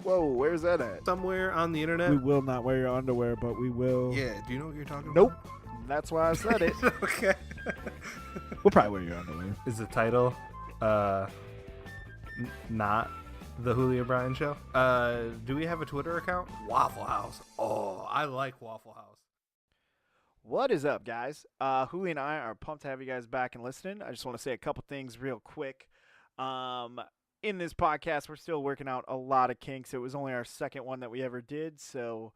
Whoa, where's that at? Somewhere on the internet. We will not wear your underwear, but we will. Yeah, do you know what you're talking Nope. about? That's why I said it. Okay. We'll probably wear your underwear. Is the title not the Houly And Brian Show? Do we have a Twitter account? Waffle House. Oh, I like Waffle House. What is up, guys? Houly and I are pumped to have you guys back and listening. I just want to say a couple things real quick. In this podcast, we're still working out a lot of kinks. It was only our second one that we ever did, so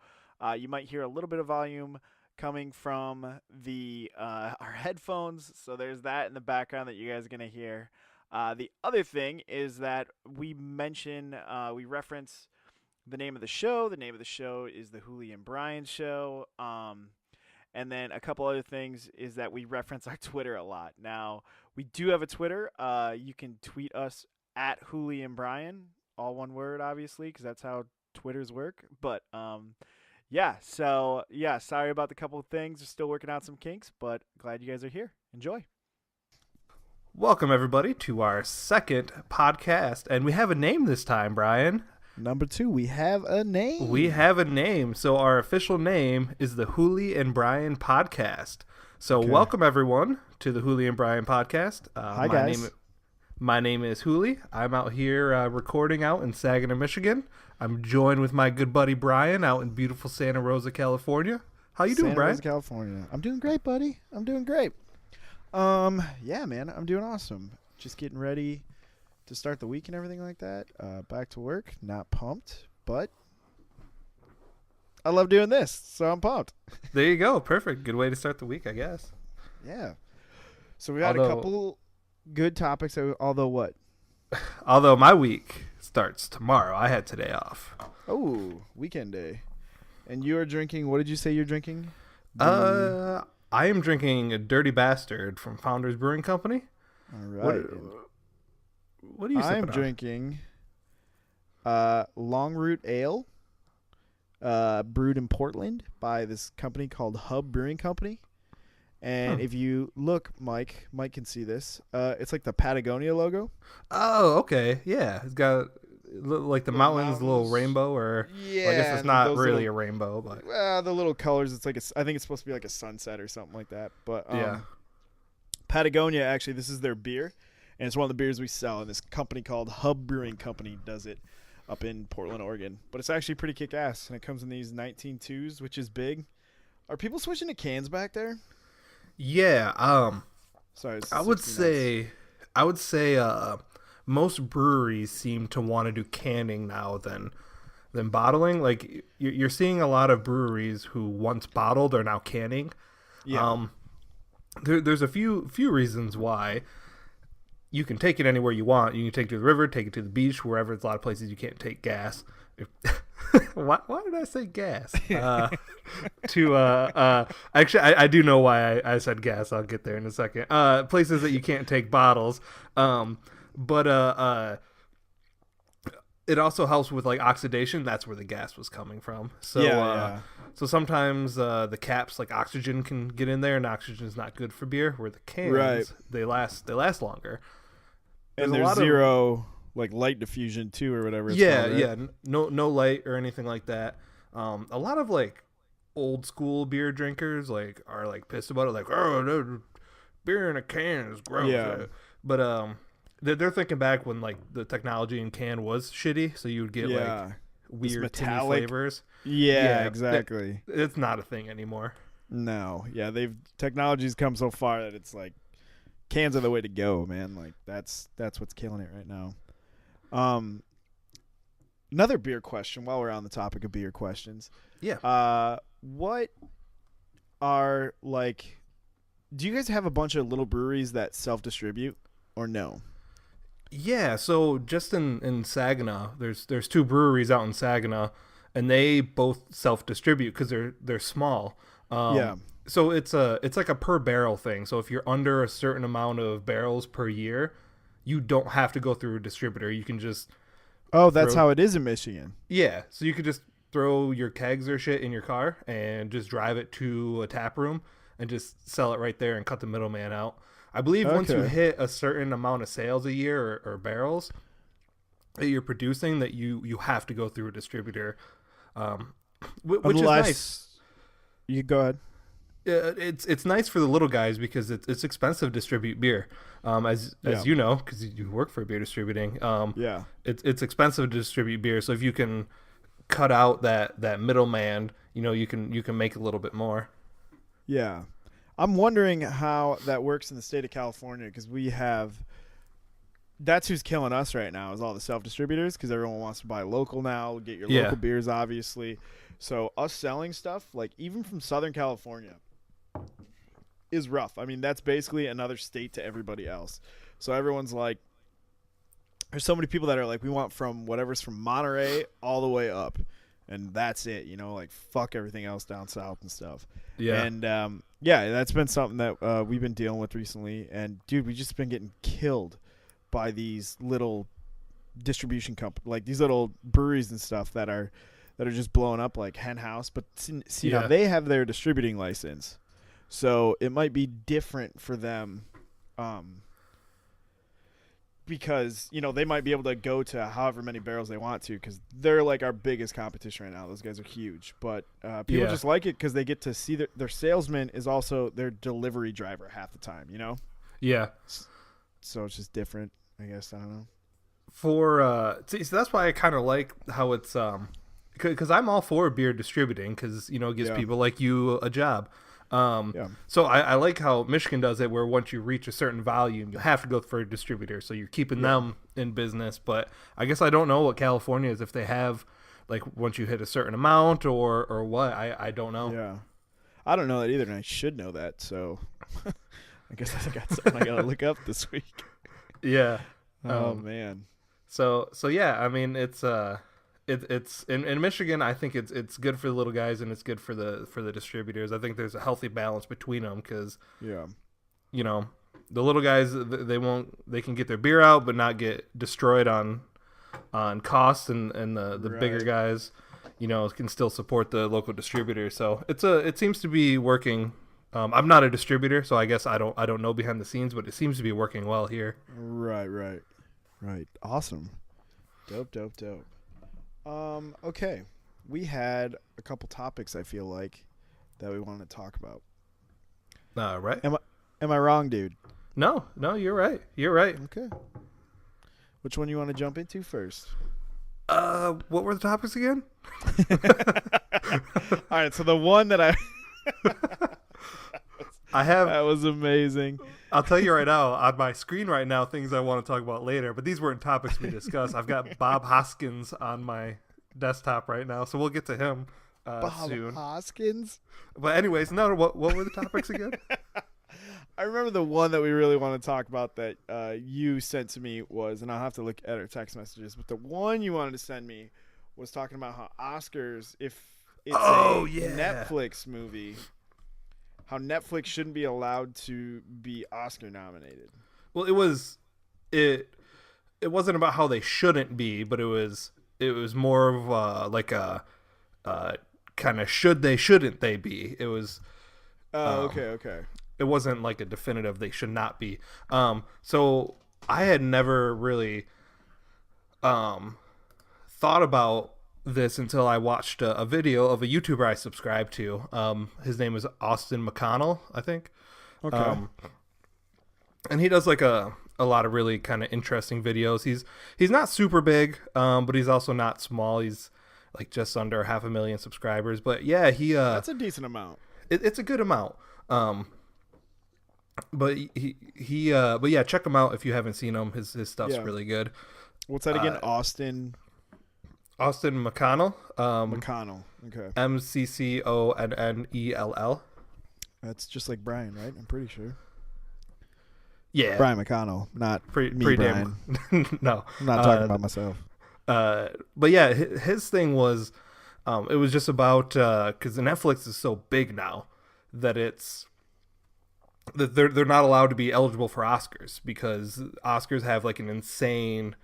you might hear a little bit of volume coming from the our headphones. So there's that in the background that you guys are going to hear. The other thing is that we reference the name of the show. The name of the show is the Houly And Brian Show. And then a couple other things is that we reference our Twitter a lot. Now, we do have a Twitter. You can tweet us at Houly And Brian, all one word, obviously, because that's how Twitters work. But, sorry about the couple of things. We're still working out some kinks, but glad you guys are here. Enjoy. Welcome, everybody, to our second podcast. And we have a name this time, Brian. Number 2, we have a name. We have a name. So our official name is the Houly And Brian Podcast. So welcome, everyone, to the Houly And Brian Podcast. Hi, guys. My name is Houly. I'm out here recording out in Saginaw, Michigan. I'm joined with my good buddy Brian out in beautiful Santa Rosa, California. How you doing, Brian? Santa Rosa, California. I'm doing great, buddy. I'm doing great. Yeah, man, I'm doing awesome. Just getting ready to start the week and everything like that. Back to work. Not pumped, but I love doing this, so I'm pumped. There you go. Perfect. Good way to start the week, I guess. Yeah. So we had a couple good topics, although my week starts tomorrow. I had today off. Oh, weekend day. And you are drinking, what did you say you're drinking? I am drinking a Dirty Bastard from Founders Brewing Company. All right. What are you sipping on? I'm drinking Long Root Ale, brewed in Portland by this company called Hub Brewing Company. And if you look, Mike can see this. It's like the Patagonia logo. Oh, okay. Yeah. It's got like the mountains, a little rainbow, or yeah, well, I guess it's not really a rainbow, but the little colors. It's like I think it's supposed to be like a sunset or something like that. But yeah, Patagonia, actually, this is their beer, and it's one of the beers we sell. And this company called Hub Brewing Company does it up in Portland, Oregon. But it's actually pretty kick-ass, and it comes in these 19.2s, which is big. Are people switching to cans back there? Yeah. Sorry, I would say most breweries seem to want to do canning now than bottling. Like you're seeing a lot of breweries who once bottled are now canning. Yeah. There's a few reasons why. You can take it anywhere you want. You can take it to the river, take it to the beach, wherever. There's a lot of places you can't take gas. Why did I say gas? Actually, I do know why I said gas. I'll get there in a second. Places that you can't take bottles. But it also helps with like oxidation. That's where the gas was coming from. So so sometimes the caps, like oxygen, can get in there, and oxygen is not good for beer. Where the cans, they last longer. And there's zero like light diffusion too, or whatever. It's called, right? Yeah. No light or anything like that. A lot of like old school beer drinkers like are like pissed about it, like, oh, no, beer in a can is gross. Yeah. But they're thinking back when like the technology in can was shitty, so you would get like weird tinny flavors. Yeah, exactly. It's not a thing anymore. No. Yeah, technology's come so far that it's like cans are the way to go, man. Like that's what's killing it right now. Another beer question while we're on the topic of beer questions. Yeah. What are do you guys have a bunch of little breweries that self-distribute or no? Yeah, so just in Saginaw, there's 2 breweries out in Saginaw, and they both self-distribute because they're small. So it's like a per barrel thing. So if you're under a certain amount of barrels per year, you don't have to go through a distributor. You can just that's how it is in Michigan. Yeah, so you could just throw your kegs or shit in your car and just drive it to a tap room and just sell it right there and cut the middleman out. I believe once you hit a certain amount of sales a year or barrels, that you're producing that you have to go through a distributor, which Unless, is nice. You go ahead. It's nice for the little guys because it's expensive to distribute beer, as you know, because you work for beer distributing. It's expensive to distribute beer, so if you can cut out that middleman, you can make a little bit more. Yeah, I'm wondering how that works in the state of California, because that's who's killing us right now, is all the self-distributors, because everyone wants to buy local now, get your local beers, obviously. So us selling stuff, like even from Southern California, is rough. I mean, that's basically another state to everybody else. So everyone's like, there's so many people that are like, we want from whatever's from Monterey all the way up, and that's it, like fuck everything else down south and stuff. Yeah. And that's been something that we've been dealing with recently. And dude, we just been getting killed by these little distribution companies, like these little breweries and stuff that are just blowing up, like Hen House. But see now they have their distributing license, so it might be different for them, because they might be able to go to however many barrels they want to, because they're like our biggest competition right now. Those guys are huge, but people just like it because they get to see their salesman is also their delivery driver half the time. Yeah. So it's just different, I guess. I don't know. So that's why I kind of like how it's because I'm all for beer distributing, because it gives people like you a job. So I like how Michigan does it, where once you reach a certain volume, you have to go for a distributor, so you're keeping them in business. But I guess I don't know what California is, if they have like once you hit a certain amount or what. I don't know. Yeah, I don't know that either, and I should know that. So I guess I got something I gotta look up this week. Yeah. Oh man. So yeah, I mean it's in Michigan. I think it's good for the little guys and it's good for the distributors. I think there's a healthy balance between them, because the little guys, they can get their beer out but not get destroyed on costs, and the bigger guys can still support the local distributor. So it seems to be working. I'm not a distributor, so I guess I don't know behind the scenes, but it seems to be working well here. Right. Awesome. Dope. Okay. We had a couple topics, I feel like, that we wanted to talk about. Right. Am I wrong, dude? No, you're right. Okay. Which one you want to jump into first? What were the topics again? All right, so the one that I have... That was amazing. I'll tell you right now, on my screen right now, things I want to talk about later, but these weren't topics we discussed. I've got Bob Hoskins on my desktop right now, so we'll get to him soon. Bob Hoskins? But anyways, no, what were the topics again? I remember the one that we really want to talk about that you sent to me was, and I'll have to look at our text messages, but the one you wanted to send me was talking about how Oscars, if it's Netflix movie, how Netflix shouldn't be allowed to be Oscar nominated. Well, it wasn't about how they shouldn't be, but it was more of like a kind of should they, shouldn't they be. It was okay. It wasn't like a definitive they should not be. So I had never really thought about this until I watched a video of a YouTuber I subscribe to. His name is Austin McConnell, I think. Okay. And he does like a lot of really kind of interesting videos. He's not super big, but he's also not small. He's like just under 500,000 subscribers. But yeah, that's a decent amount. It's a good amount. But but yeah, check him out if you haven't seen him. His stuff's really good. What's that again? Austin McConnell. McConnell. Okay. McConnell. That's just like Brian, right? I'm pretty sure. Yeah. Brian McConnell, not me, Brian. No. I'm not talking about myself. But yeah, his thing was, it was just about, because Netflix is so big now that they're not allowed to be eligible for Oscars, because Oscars have like an insane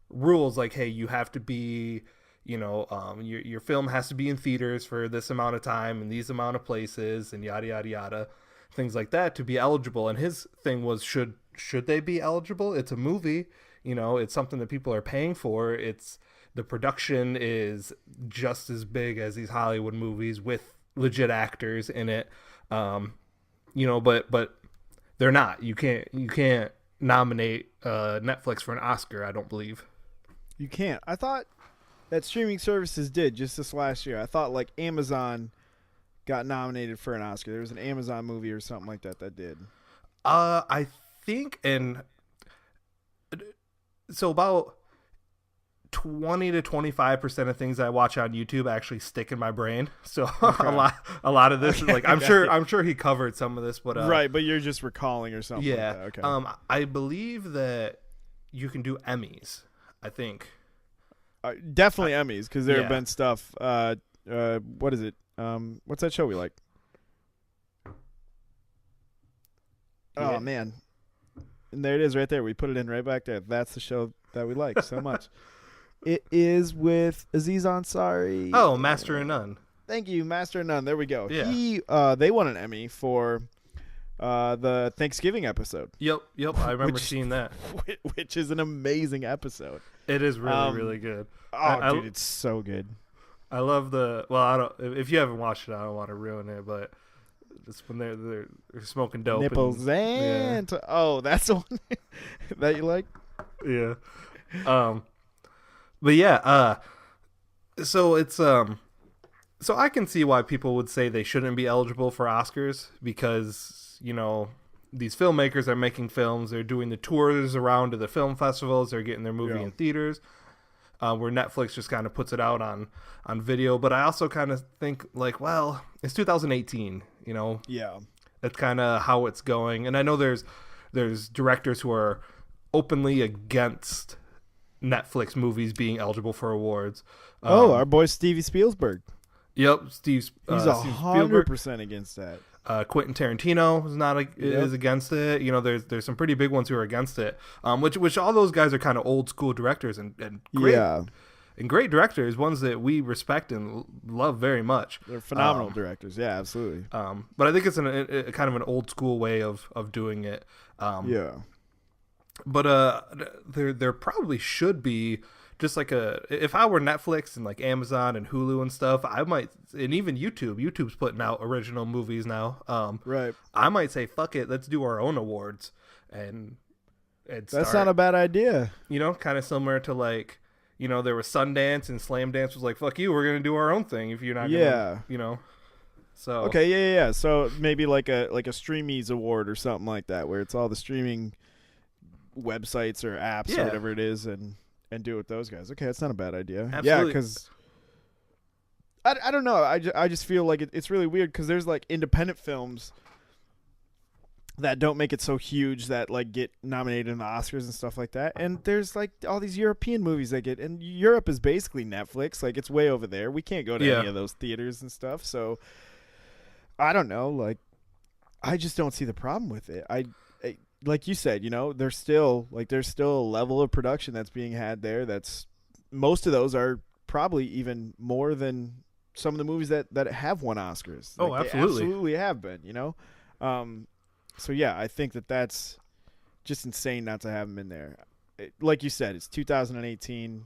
rules, like, hey, you have to be, your film has to be in theaters for this amount of time and these amount of places and yada yada yada, things like that to be eligible. And his thing was, should they be eligible? It's a movie, it's something that people are paying for. The production is just as big as these Hollywood movies with legit actors in it. But they're not. You can't nominate Netflix for an Oscar, I don't believe. You can't. I thought that streaming services did just this last year. I thought like Amazon got nominated for an Oscar. There was an Amazon movie or something like that did. I think, and so about 20 to 25% of things I watch on YouTube actually stick in my brain. So Okay. a lot of this is like I'm sure he covered some of this, but right, but you're just recalling or something. Yeah. Like that. Okay. I believe that you can do Emmys. I think definitely Emmys, because there have Yeah. been stuff. What is it? What's that show we like? Yeah. Oh man, and there it is, right there. We put it in right back there. That's the show that we like so much. It is with Aziz Ansari. Oh, Master and None. Thank you, Master and None. There we go. Yeah. They won an Emmy for the Thanksgiving episode. Yep. I remember seeing that. Which is an amazing episode. It is really, really good. Oh, dude, it's so good. I love I don't. If you haven't watched it, I don't want to ruin it, but it's when they're smoking dope. Nipples and oh, that's the one that you like. Yeah. But yeah. So it's so I can see why people would say they shouldn't be eligible for Oscars, because these filmmakers are making films. They're doing the tours around to the film festivals. They're getting their movie in theaters. Where Netflix just kind of puts it out on video. But I also kind of think like, well, it's 2018, Yeah. That's kind of how it's going. And I know there's directors who are openly against Netflix movies being eligible for awards. Our boy Steven Spielberg. Yep, He's Steven 100% against that. Quentin Tarantino is against it. There's some pretty big ones who are against it. Which all those guys are kind of old school directors and great and great directors, ones that we respect and love very much. They're phenomenal directors. Yeah, absolutely. But I think it's a kind of an old school way of doing it. But there probably should be just like if I were Netflix and like Amazon and Hulu and stuff, I might, and even YouTube's putting out original movies now. Right. I might say, fuck it, let's do our own awards and that's not a bad idea. Kind of similar to like, there was Sundance and Slam Dance was like, fuck you, we're gonna do our own thing if you're not gonna, So okay, yeah. So maybe like a Streamies award or something like that, where it's all the streaming websites or apps or whatever it is, and do it with those guys. Okay, that's not a bad idea. Absolutely. Yeah, because I don't know. I just feel like it's really weird, because there's like independent films that don't make it so huge that like get nominated in the Oscars and stuff like that, and there's like all these European movies that get, and Europe is basically Netflix. Like, it's way over there. We can't go to any of those theaters and stuff. So I don't know. Like, I just don't see the problem with it. Like you said, there's still a level of production that's being had there. That's, most of those are probably even more than some of the movies that have won Oscars. Oh, like, absolutely. They absolutely have been, So yeah, I think that's just insane not to have them in there. Like you said, it's 2018.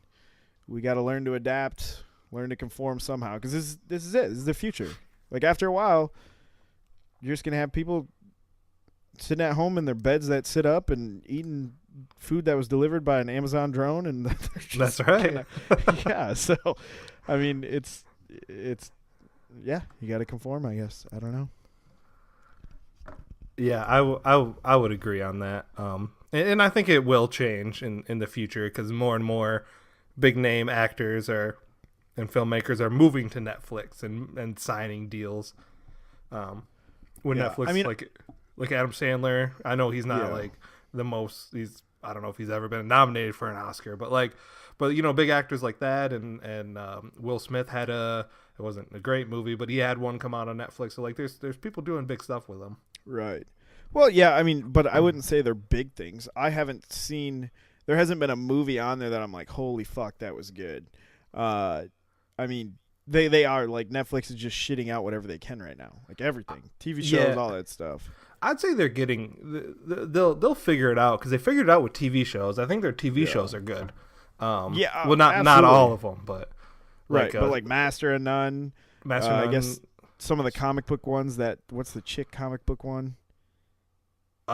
We got to learn to adapt, learn to conform somehow, because this is it. This is the future. Like, after a while, you're just gonna have people sitting at home in their beds that sit up and eating food that was delivered by an Amazon drone, and that's right. Yeah. So, I mean, it's you got to conform, I guess. I don't know. Yeah, I would agree on that. And I think it will change in the future, because more and more big name actors and filmmakers are moving to Netflix and signing deals. When Netflix, I mean, like Adam Sandler, I know he's not like the most. I don't know if he's ever been nominated for an Oscar, but big actors like that, and Will Smith had it wasn't a great movie, but he had one come out on Netflix. So like, there's people doing big stuff with him. Right. Well, yeah, I mean, but I wouldn't say they're big things. I haven't seen, there hasn't been a movie on there that I'm like, holy fuck, that was good. I mean, they are, like, Netflix is just shitting out whatever they can right now. Like, everything. TV shows, all that stuff. I'd say they're getting they'll figure it out because they figured it out with TV shows. I think their TV shows are good. Well, not all of them, but but like Master and None. Master and None. I guess some of the comic book ones. What's the chick comic book one? It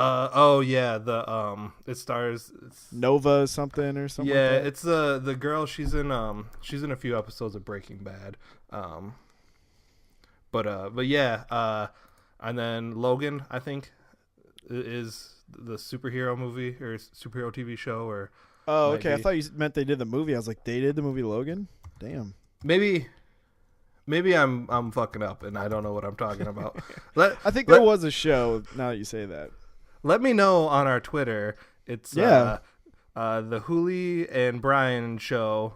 stars Nova something or something. Yeah, like that. it's the girl. She's in a few episodes of Breaking Bad. But yeah. And then Logan, I think, is the superhero movie or superhero TV show. Or oh, okay. I thought you meant they did the movie. I was like, they did the movie Logan? Damn. Maybe I'm fucking up and I don't know what I'm talking about. I think there was a show. Now that you say that, let me know on our Twitter. It's the Houly and Brian Show.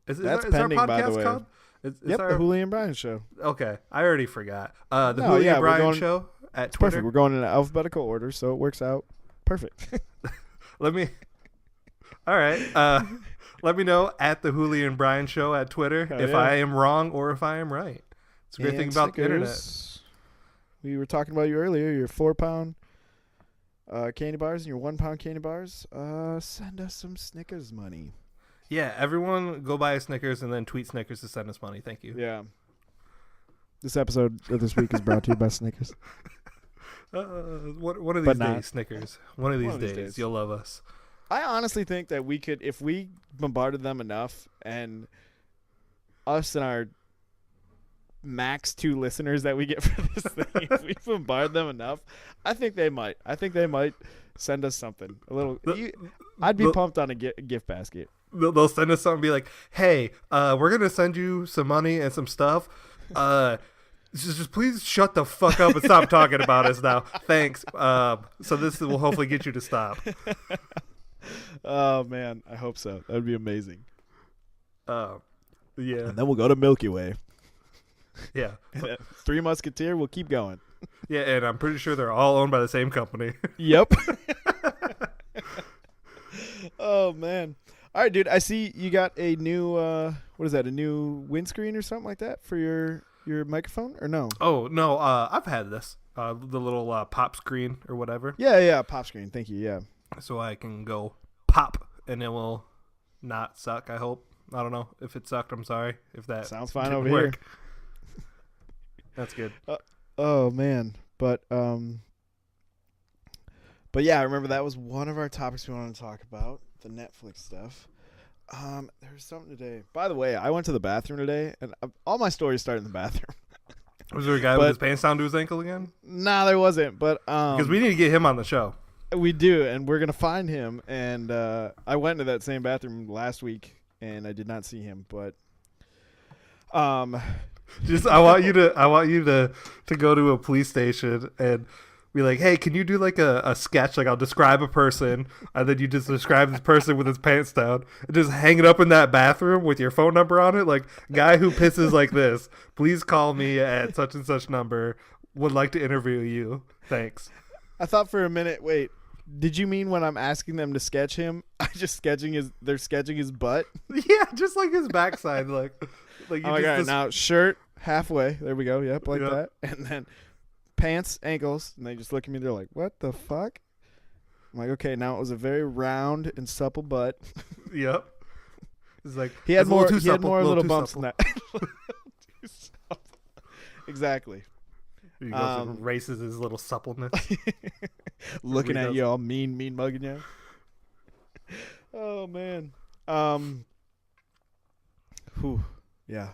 That's pending, our podcast by the way. Called? The Houly and Brian Show. Okay, I already forgot. Houly and Brian Show at Twitter. Perfect. We're going in alphabetical order, so it works out perfect. All right. Let me know at the Houly and Brian Show at Twitter if I am wrong or if I am right. It's a great thing about the internet. We were talking about you earlier. Your 4-pound candy bars and your 1-pound candy bars. Send us some Snickers money. Yeah, everyone go buy a Snickers and then tweet Snickers to send us money. Thank you. Yeah. This episode of this week is brought to you by Snickers. One of these days, Snickers. One of these days, you'll love us. I honestly think that we could, if we bombarded them enough, and us and our max 2 listeners that we get for this thing, if we bombard them enough, I think they might. Send us something. A little. I'd be pumped on a gift basket. They'll send us something and be like, hey, we're going to send you some money and some stuff. Just please shut the fuck up and stop talking about us now. Thanks. So this will hopefully get you to stop. Oh, man. I hope so. That would be amazing. Yeah. And then we'll go to Milky Way. Yeah. 3 Musketeer, we'll keep going. Yeah, and I'm pretty sure they're all owned by the same company. Yep. Oh, man. All right, dude. I see you got a new what is that? A new windscreen or something like that for your microphone, or no? Oh no, I've had this the little pop screen or whatever. Yeah, pop screen. Thank you. Yeah. So I can go pop and it will not suck. I hope. I don't know if it sucked. I'm sorry if that sounds fine over here. That's good. Oh man, but yeah, I remember that was one of our topics we wanted to talk about. The Netflix stuff. There was something today. By the way, I went to the bathroom today, and all my stories start in the bathroom. Was there a guy with his pants down to his ankle again? Nah, there wasn't. But because we need to get him on the show. We do, and we're gonna find him. And I went into that same bathroom last week, and I did not see him. But just I want you to go to a police station and be like, hey, can you do like a sketch? Like I'll describe a person and then you just describe this person with his pants down and just hang it up in that bathroom with your phone number on it. Like, guy who pisses like this, please call me at such and such number. Would like to interview you. Thanks. I thought for a minute, wait, did you mean when I'm asking them to sketch him, they're sketching his butt? Yeah, just like his backside. like you oh my God, now shirt halfway. There we go. Yep, like that. And then pants, ankles, and they just look at me. They're like, "What the fuck?" I'm like, "Okay, now it was a very round and supple butt." Yep. It's like he had more little bumps than that. Exactly. He goes and races his little suppleness. Looking at you all mean mugging you. Oh man. Whew. Yeah.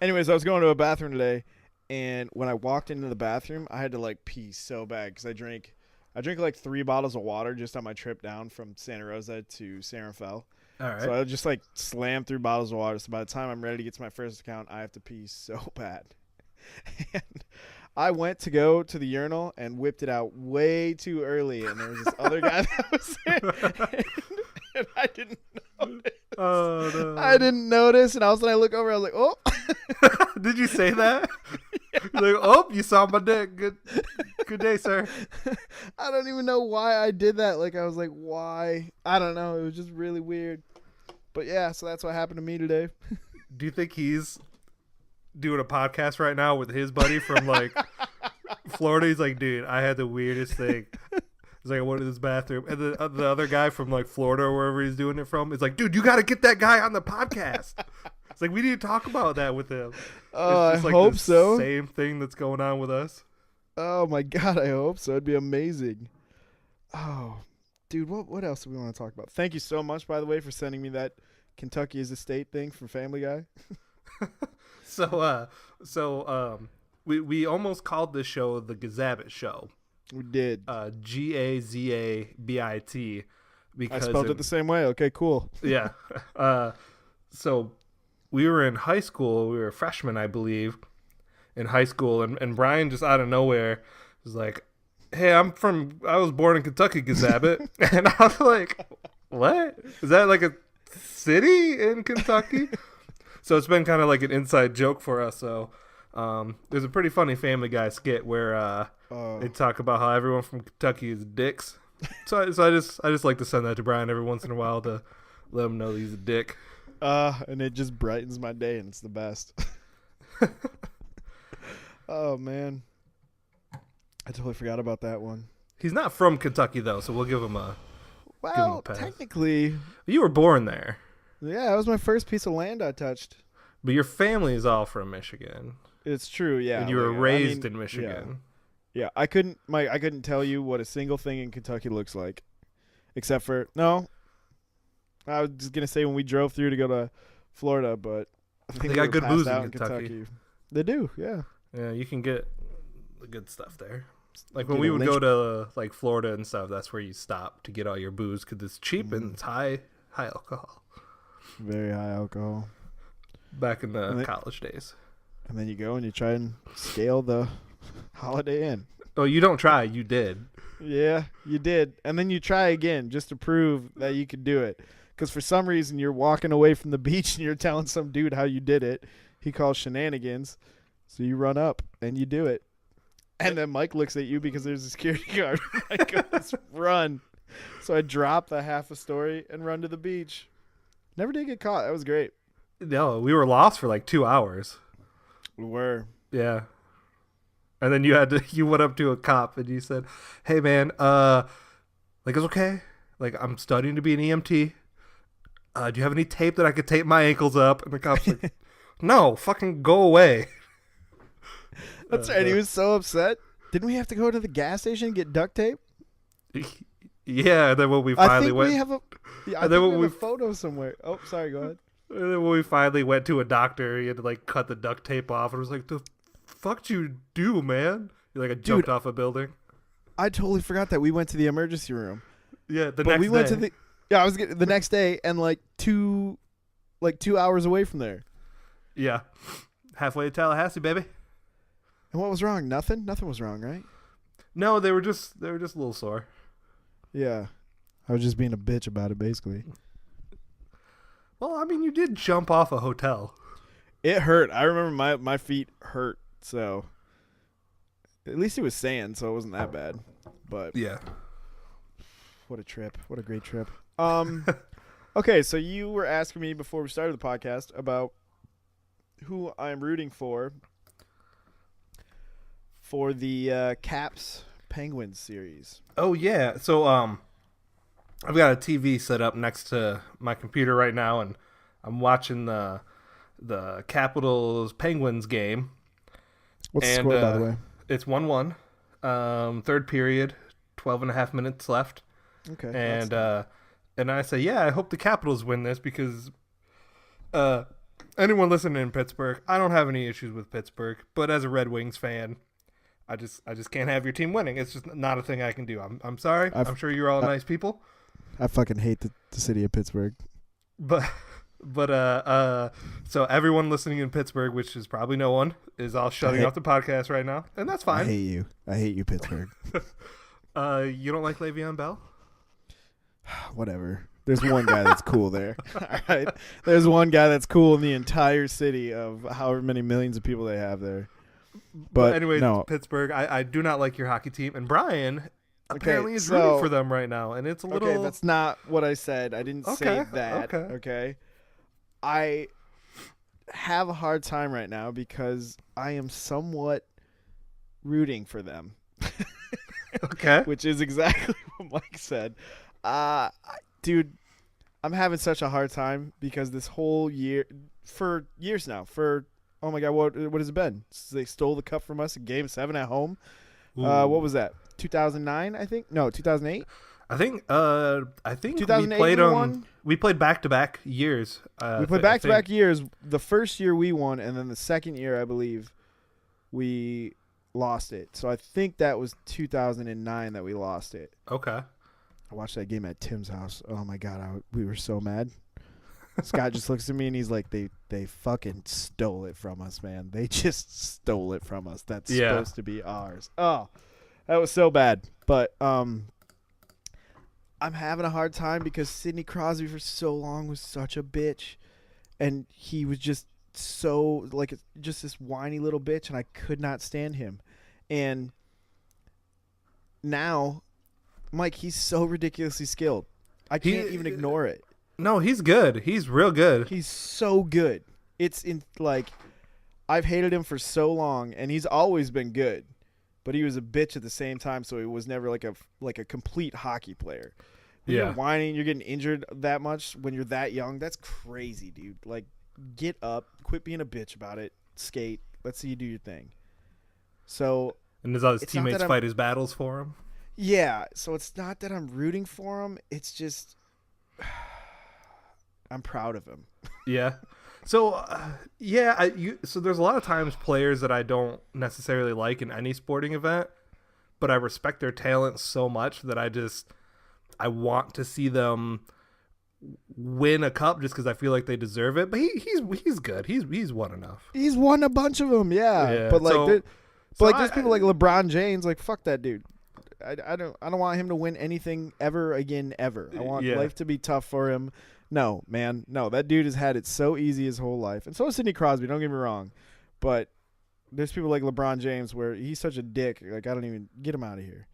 Anyways, I was going to a bathroom today. And when I walked into the bathroom, I had to like pee so bad because I drank like 3 bottles of water just on my trip down from Santa Rosa to San Rafael. All right. So I just like slammed through bottles of water. So by the time I'm ready to get to my first account, I have to pee so bad. And I went to go to the urinal and whipped it out way too early. And there was this other guy that was there. And I didn't notice. Oh, no. I didn't notice. And all of a sudden I look over. I was like, oh. Did you say that? Yeah. Like, oh, you saw my dick. Good day, sir. I don't even know why I did that. Like, I was like, why? I don't know. It was just really weird. But yeah, so that's what happened to me today. Do you think he's doing a podcast right now with his buddy from like Florida, he's like, dude, I had the weirdest thing. He's like, I went to this bathroom. And the other guy from like Florida or wherever he's doing it from is like, dude, you got to get that guy on the podcast. It's like, we need to talk about that with him. Oh, it's just I like hope the so. Same thing that's going on with us. Oh, my God, I hope so. It'd be amazing. Oh, dude, what else do we want to talk about? Thank you so much, by the way, for sending me that Kentucky is a state thing from Family Guy. We almost called this show the Gazabit Show. We did. Gazabit. Because I spelled it the same way. Okay, cool. Yeah. So we were in high school. We were freshmen, I believe, in high school. And Brian just out of nowhere was like, hey, I was born in Kentucky, Gazabit. And I was like, what? Is that like a city in Kentucky? So it's been kind of like an inside joke for us. So there's a pretty funny Family Guy skit where they talk about how everyone from Kentucky is dicks. So I just like to send that to Brian every once in a while to let him know he's a dick. And it just brightens my day, and it's the best. Oh, man. I totally forgot about that one. He's not from Kentucky, though, so we'll give him a pass. Technically. You were born there. Yeah, that was my first piece of land I touched. But your family is all from Michigan. It's true, yeah. And you were raised in Michigan. Yeah, I couldn't tell you what a single thing in Kentucky looks like. Except for, no. I was just going to say when we drove through to go to Florida, but I think they got good booze in Kentucky. They do, yeah. Yeah, you can get the good stuff there. Like when we would go to like Florida and stuff, that's where you stop to get all your booze because it's cheap and it's high alcohol. Very high alcohol. Back in the college days. And then you go and you try and scale the Holiday Inn. Oh, you don't try. You did. Yeah, you did. And then you try again just to prove that you could do it. Because for some reason you're walking away from the beach and you're telling some dude how you did it. He calls shenanigans. So you run up and you do it. And then Mike looks at you because there's a security guard. Mike goes, run. So I drop the half a story and run to the beach. Never did get caught. That was great. No, we were lost for like 2 hours. We were. Yeah. And then you went up to a cop and you said, hey man, like it's okay. Like I'm studying to be an EMT. Do you have any tape that I could tape my ankles up? And the cop's like, no, fucking go away. That's right. He was so upset. Didn't we have to go to the gas station and get duct tape? Yeah, and then when we finally went, we have a photo somewhere. Oh, sorry. Go ahead. And then when we finally went to a doctor, he had to like cut the duct tape off, and it was like, "The fuck did you do, man?" You like jumped off a building. I totally forgot that we went to the emergency room. Yeah, the next day. Went to the. Yeah, I was the next day, and like 2 hours away from there. Yeah, halfway to Tallahassee, baby. And what was wrong? Nothing. Nothing was wrong, right? No, they were just a little sore. Yeah, I was just being a bitch about it, basically. Well, I mean, you did jump off a hotel. It hurt. I remember my feet hurt. So at least it was sand, so it wasn't that bad. But yeah, what a trip! What a great trip. Okay, so you were asking me before we started the podcast about who I'm rooting for the Caps Penguins series. Oh yeah, so I've got a TV set up next to my computer right now, and I'm watching the Capitals Penguins game. What's the score, by the way? It's 1-1. Third period, 12 and a half minutes left. Okay. And I say, yeah, I hope the Capitals win this because anyone listening in Pittsburgh, I don't have any issues with Pittsburgh, but as a Red Wings fan, I just can't have your team winning. It's just not a thing I can do. I'm sorry. I'm sure you're all nice people. I fucking hate the city of Pittsburgh. But so everyone listening in Pittsburgh, which is probably no one, is all shutting off the podcast right now, and that's fine. I hate you, Pittsburgh. You don't like Le'Veon Bell? Whatever. There's one guy that's cool there. All right. There's one guy that's cool in the entire city of however many millions of people they have there. But anyways, no. Pittsburgh, I do not like your hockey team, and Brian apparently is rooting for them right now, and it's a little. Okay, that's not what I said. I didn't say that. Okay. I have a hard time right now because I am somewhat rooting for them. Okay. Which is exactly what Mike said. Dude, I'm having such a hard time because this whole year, for years now, oh my God, what has it been? They stole the cup from us in Game 7 at home. What was that? 2009, I think? No, 2008? I think we played back-to-back years. We played back-to-back years. The first year we won, and then the second year, I believe, we lost it. So I think that was 2009 that we lost it. Okay. I watched that game at Tim's house. Oh my God, we were so mad. Scott just looks at me and he's like, they fucking stole it from us, man. They just stole it from us. That's supposed to be ours. Oh, that was so bad. But I'm having a hard time because Sidney Crosby for so long was such a bitch, and he was just so like just this whiny little bitch, and I could not stand him. And now, Mike, he's so ridiculously skilled. I can't even ignore it. No, he's good. He's real good. He's so good. It's in like I've hated him for so long, and he's always been good, but he was a bitch at the same time. So he was never like a complete hockey player. When you're whining, you're getting injured that much when you're that young. That's crazy, dude. Like, get up, quit being a bitch about it, skate. Let's see you do your thing. So, and does all his teammates fight his battles for him? Yeah. So it's not that I'm rooting for him. It's just I'm proud of him. Yeah. So, so there's a lot of times players that I don't necessarily like in any sporting event, but I respect their talent so much that I want to see them win a cup just because I feel like they deserve it. But he's good. He's won enough. He's won a bunch of them, yeah. But like, there's people like LeBron James. Like, fuck that dude. I don't want him to win anything ever again ever. I want life to be tough for him. No, man, no. That dude has had it so easy his whole life, and so is Sidney Crosby. Don't get me wrong, but there's people like LeBron James where he's such a dick. Like, I don't even get him out of here.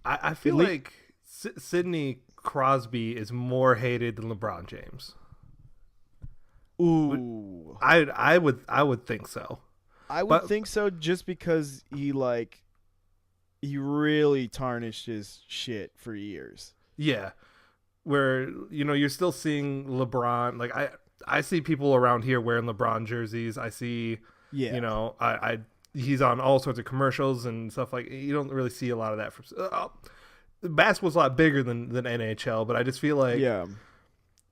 I feel like Sidney Crosby is more hated than LeBron James. Ooh, I would think so. I would think so just because he really tarnished his shit for years. Yeah, where you're still seeing LeBron. Like I see people around here wearing LeBron jerseys. I see he's on all sorts of commercials and stuff. Like, you don't really see a lot of that from. Basketball's a lot bigger than NHL, but I just feel like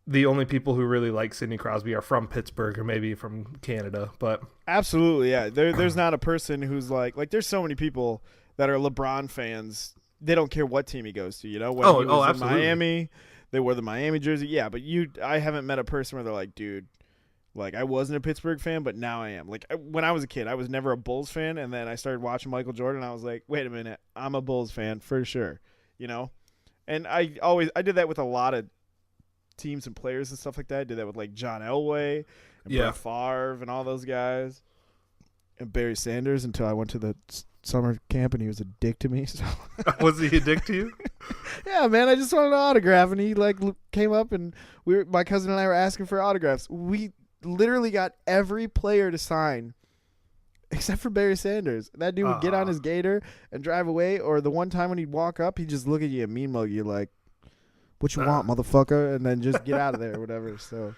the only people who really like Sidney Crosby are from Pittsburgh or maybe from Canada. But absolutely, yeah. There's not a person who's like there's so many people that are LeBron fans. They don't care what team he goes to. When he was in Miami, they wore the Miami jersey. Yeah, but I haven't met a person where they're like, dude, like, I wasn't a Pittsburgh fan, but now I am. Like, when I was a kid, I was never a Bulls fan, and then I started watching Michael Jordan, and I was like, wait a minute, I'm a Bulls fan for sure. And I did that with a lot of teams and players and stuff like that. I did that with like John Elway and Brett Favre and all those guys and Barry Sanders until I went to the summer camp and he was a dick to me. So was he a dick to you? Yeah, man. I just wanted an autograph and he came up and my cousin and I were asking for autographs. We literally got every player to sign except for Barry Sanders. That dude would get on his gator and drive away, or the one time when he'd walk up, he'd just look at you and mean mug you like, what you want, motherfucker? And then just get out of there or whatever. So,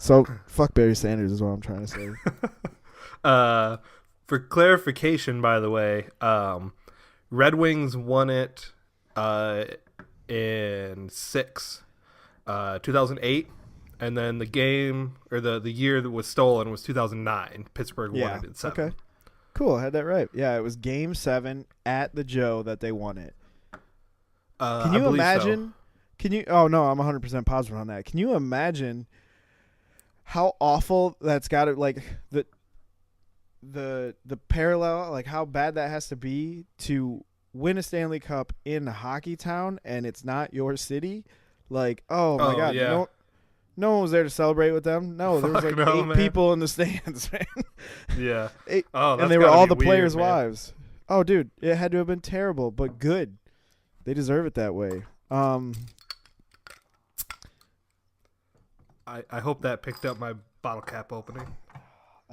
so fuck Barry Sanders is what I'm trying to say. For clarification, by the way, Red Wings won it in 2008. And then the game, or the year that was stolen, was 2009. Pittsburgh won it in 7. Okay. Cool, I had that right. Yeah, it was Game 7 at the Joe that they won it. Can you imagine? So. Oh, no, I'm 100% positive on that. Can you imagine how awful that's got to, like, the parallel, like, how bad that has to be to win a Stanley Cup in Hockey Town and it's not your city? Like, oh, my God. Yeah. No one was there to celebrate with them. No, there was like 8 people in the stands, man. Yeah. And they were all the players' wives. Oh, dude, it had to have been terrible, but good. They deserve it that way. I hope that picked up my bottle cap opening.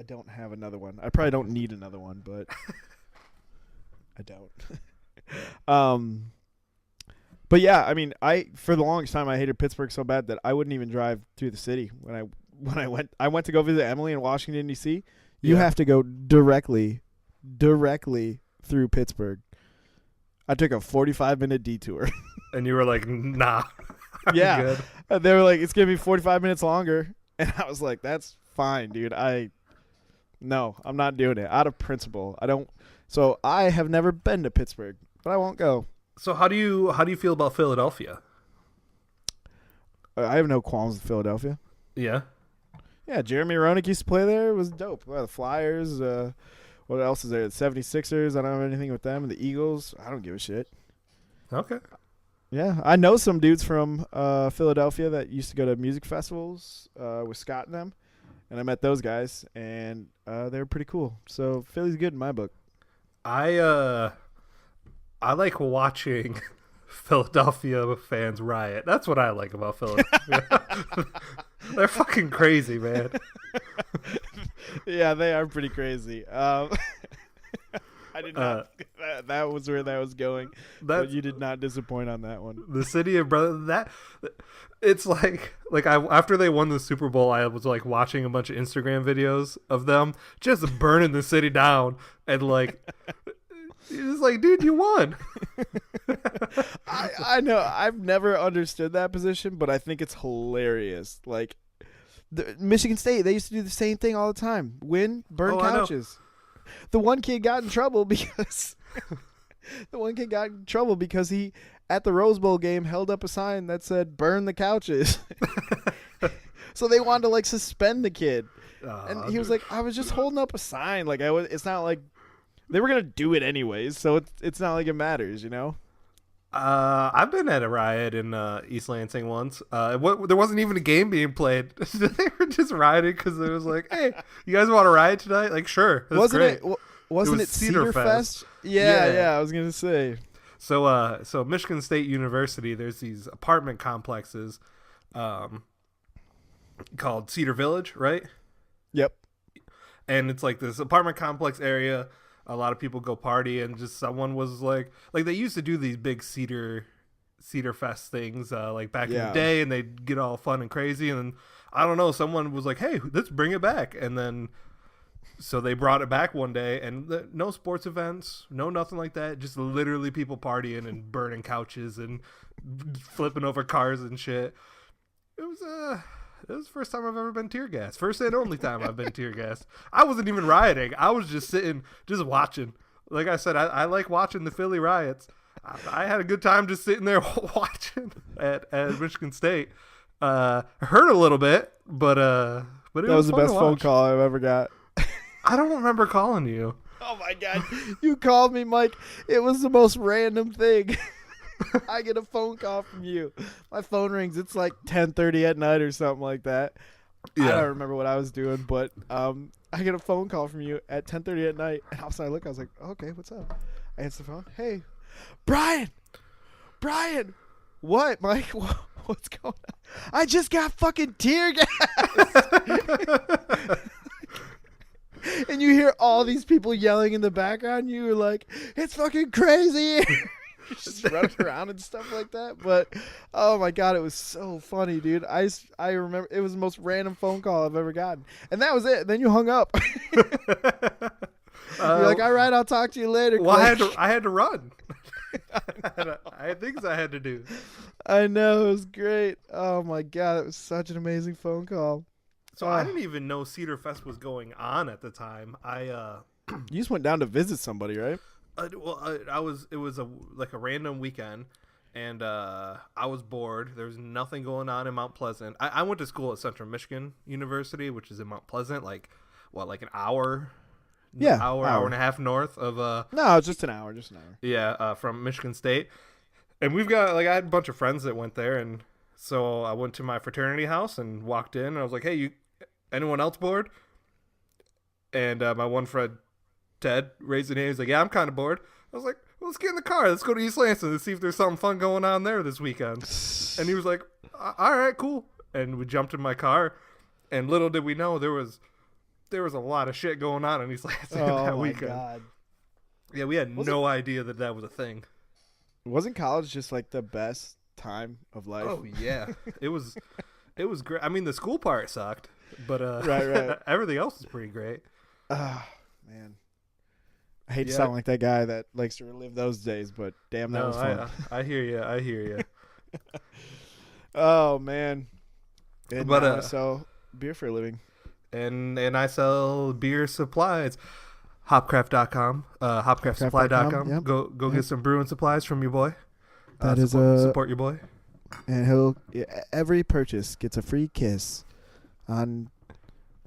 I don't have another one. I probably don't need another one, but I don't. But yeah, I mean, for the longest time I hated Pittsburgh so bad that I wouldn't even drive through the city when I went to go visit Emily in Washington D.C. You have to go directly through Pittsburgh. I took a 45-minute detour. And you were like, nah. Yeah. Good. They were like, it's going to be 45 minutes longer. And I was like, that's fine, dude. No, I'm not doing it. Out of principle. So I have never been to Pittsburgh, but I won't go. So how do you feel about Philadelphia? I have no qualms with Philadelphia. Yeah. Yeah, Jeremy Roenick used to play there. It was dope. The Flyers, what else is there? The 76ers, I don't have anything with them. The Eagles, I don't give a shit. Okay. Yeah, I know some dudes from Philadelphia that used to go to music festivals with Scott and them, and I met those guys, and they were pretty cool. So Philly's good in my book. I like watching Philadelphia fans riot. That's what I like about Philadelphia. They're fucking crazy, man. Yeah, they are pretty crazy. I did not. That was where that was going. But you did not disappoint on that one. The city of brother. It's like after they won the Super Bowl, I was like watching a bunch of Instagram videos of them just burning the city down, and like. It's like, dude, you won. I know. I've never understood that position, but I think it's hilarious. Like, Michigan State, they used to do the same thing all the time. Win, burn couches. The one kid got in trouble because he, at the Rose Bowl game, held up a sign that said, burn the couches. So they wanted to, like, suspend the kid. And he was like, I was just holding up a sign. Like, it's not like. They were going to do it anyways, so it's not like it matters, you know? I've been at a riot in East Lansing once. There wasn't even a game being played. They were just rioting because it was like, hey, you guys want to riot tonight? Like, sure. Wasn't it Cedar Fest? Yeah, I was going to say. So Michigan State University, there's these apartment complexes called Cedar Village, right? Yep. And it's like this apartment complex area. A lot of people go party, and just someone was like they used to do these big Cedar Fest things like back in the day, and they'd get all fun and crazy. And then I don't know, someone was like, "Hey, let's bring it back." And then so they brought it back one day, and no sports events, no nothing like that. Just literally people partying and burning couches and flipping over cars and shit. It was the first time I've ever been tear gassed. First and only time I've been tear gassed. I wasn't even rioting. I was just sitting, just watching. Like I said, I like watching the Philly riots. I had a good time just sitting there watching at Michigan State. Hurt a little bit, but it was the best phone call I've ever got. I don't remember calling you. Oh my God. You called me, Mike. It was the most random thing. I get a phone call from you. My phone rings. It's like 10:30 at night or something like that. Yeah. I don't remember what I was doing, but I get a phone call from you at 10:30 at night, and outside I look, I was like, okay, what's up? I answer the phone. Hey, Brian. What, Mike? What's going on? I just got fucking tear gas. And you hear all these people yelling in the background. You're like, it's fucking crazy. Just running around and stuff like that. But oh my God, it was so funny, dude. I remember it was the most random phone call I've ever gotten, and that was it. Then you hung up. You're like, all right, I'll talk to you later. Well, I had to run. I had things I had to do. I know, it was great. Oh my God, it was such an amazing phone call. So I didn't even know Cedar Fest was going on at the time. You just went down to visit somebody, right? It was a random weekend, and I was bored. There was nothing going on in Mount Pleasant. I went to school at Central Michigan University, which is in Mount Pleasant, like an hour? Yeah, hour and a half north of No, it's just an hour. Yeah, from Michigan State. And we've got I had a bunch of friends that went there, and so I went to my fraternity house and walked in, and I was like, "Hey, anyone else bored?" And my one friend Ted raised his hand. He's like, "Yeah, I'm kind of bored." I was like, well, "Let's get in the car. Let's go to East Lansing and see if there's something fun going on there this weekend." And he was like, "All right, cool." And we jumped in my car, and little did we know there was there was a lot of shit going on in East Lansing that weekend. God. Yeah, we had no idea that was a thing. Wasn't college just like the best time of life? Oh yeah, it was great. I mean, the school part sucked, but right. everything else was pretty great. Man, I hate to sound like that guy that likes to relive those days, but damn, that was fun. I hear you. Oh man, and but I sell beer for a living, and I sell beer supplies. Hopcraft.com, hopcraftsupply.com. Yep. Go get some brewing supplies from your boy. That is support your boy. And every purchase gets a free kiss on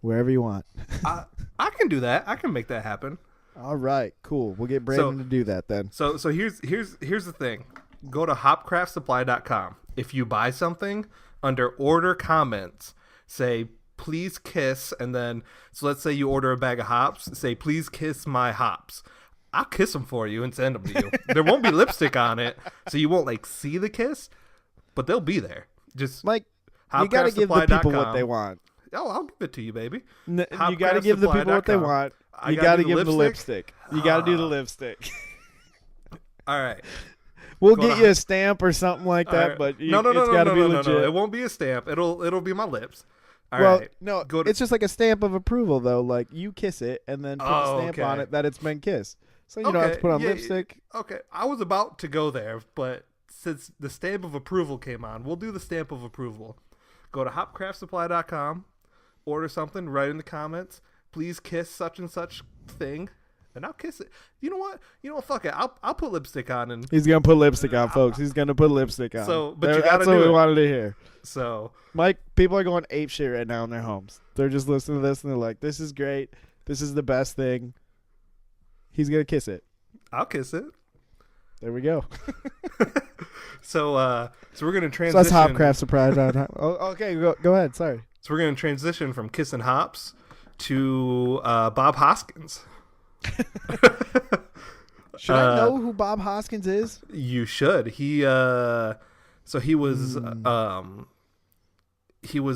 wherever you want. I can do that. I can make that happen. All right, cool. We'll get Brandon to do that then. So here's the thing. Go to hopcraftsupply.com. If you buy something, under order comments, say please kiss, and then so let's say you order a bag of hops, say please kiss my hops. I'll kiss them for you and send them to you. There won't be lipstick on it, so you won't like see the kiss, but they'll be there. Just like you got to give the people what they want. Oh, I'll give it to you, baby. You got to give the people what they want. You got to give them the lipstick. You got to do the lipstick. All right. We'll get you a stamp or something like that, right. But it's got to be legit. No. It won't be a stamp. It'll be my lips. All right. No, it's just like a stamp of approval, though. Like, you kiss it and then put a stamp on it that it's been kissed. So you don't have to put on lipstick. Okay. I was about to go there, but since the stamp of approval came on, we'll do the stamp of approval. Go to hopcraftsupply.com, order something, write in the comments, please kiss such and such thing, and I'll kiss it. You know what? Fuck it. I'll put lipstick on. And he's going to put lipstick on, folks. He's going to put lipstick on. So, but you got to do it. That's what we wanted to hear. So, Mike, people are going ape shit right now in their homes. They're just listening to this, and they're like, this is great. This is the best thing. He's going to kiss it. I'll kiss it. There we go. So we're going to transition. So that's Hopcraft surprise. Okay, go ahead. Sorry. So we're going to transition from kissing hops to Bob Hoskins. Should I know who Bob Hoskins is? You should. He was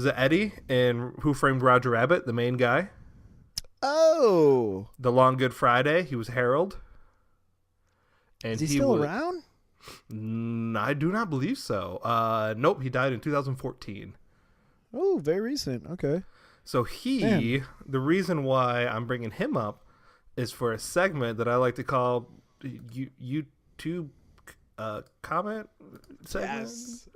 Eddie in Who Framed Roger Rabbit, the main guy. Oh, The Long Good Friday. He was Harold. And is he still around? I do not believe so. Nope, he died in 2014. Oh, very recent. Okay. So the reason why I'm bringing him up is for a segment that I like to call YouTube comment segment. Yes.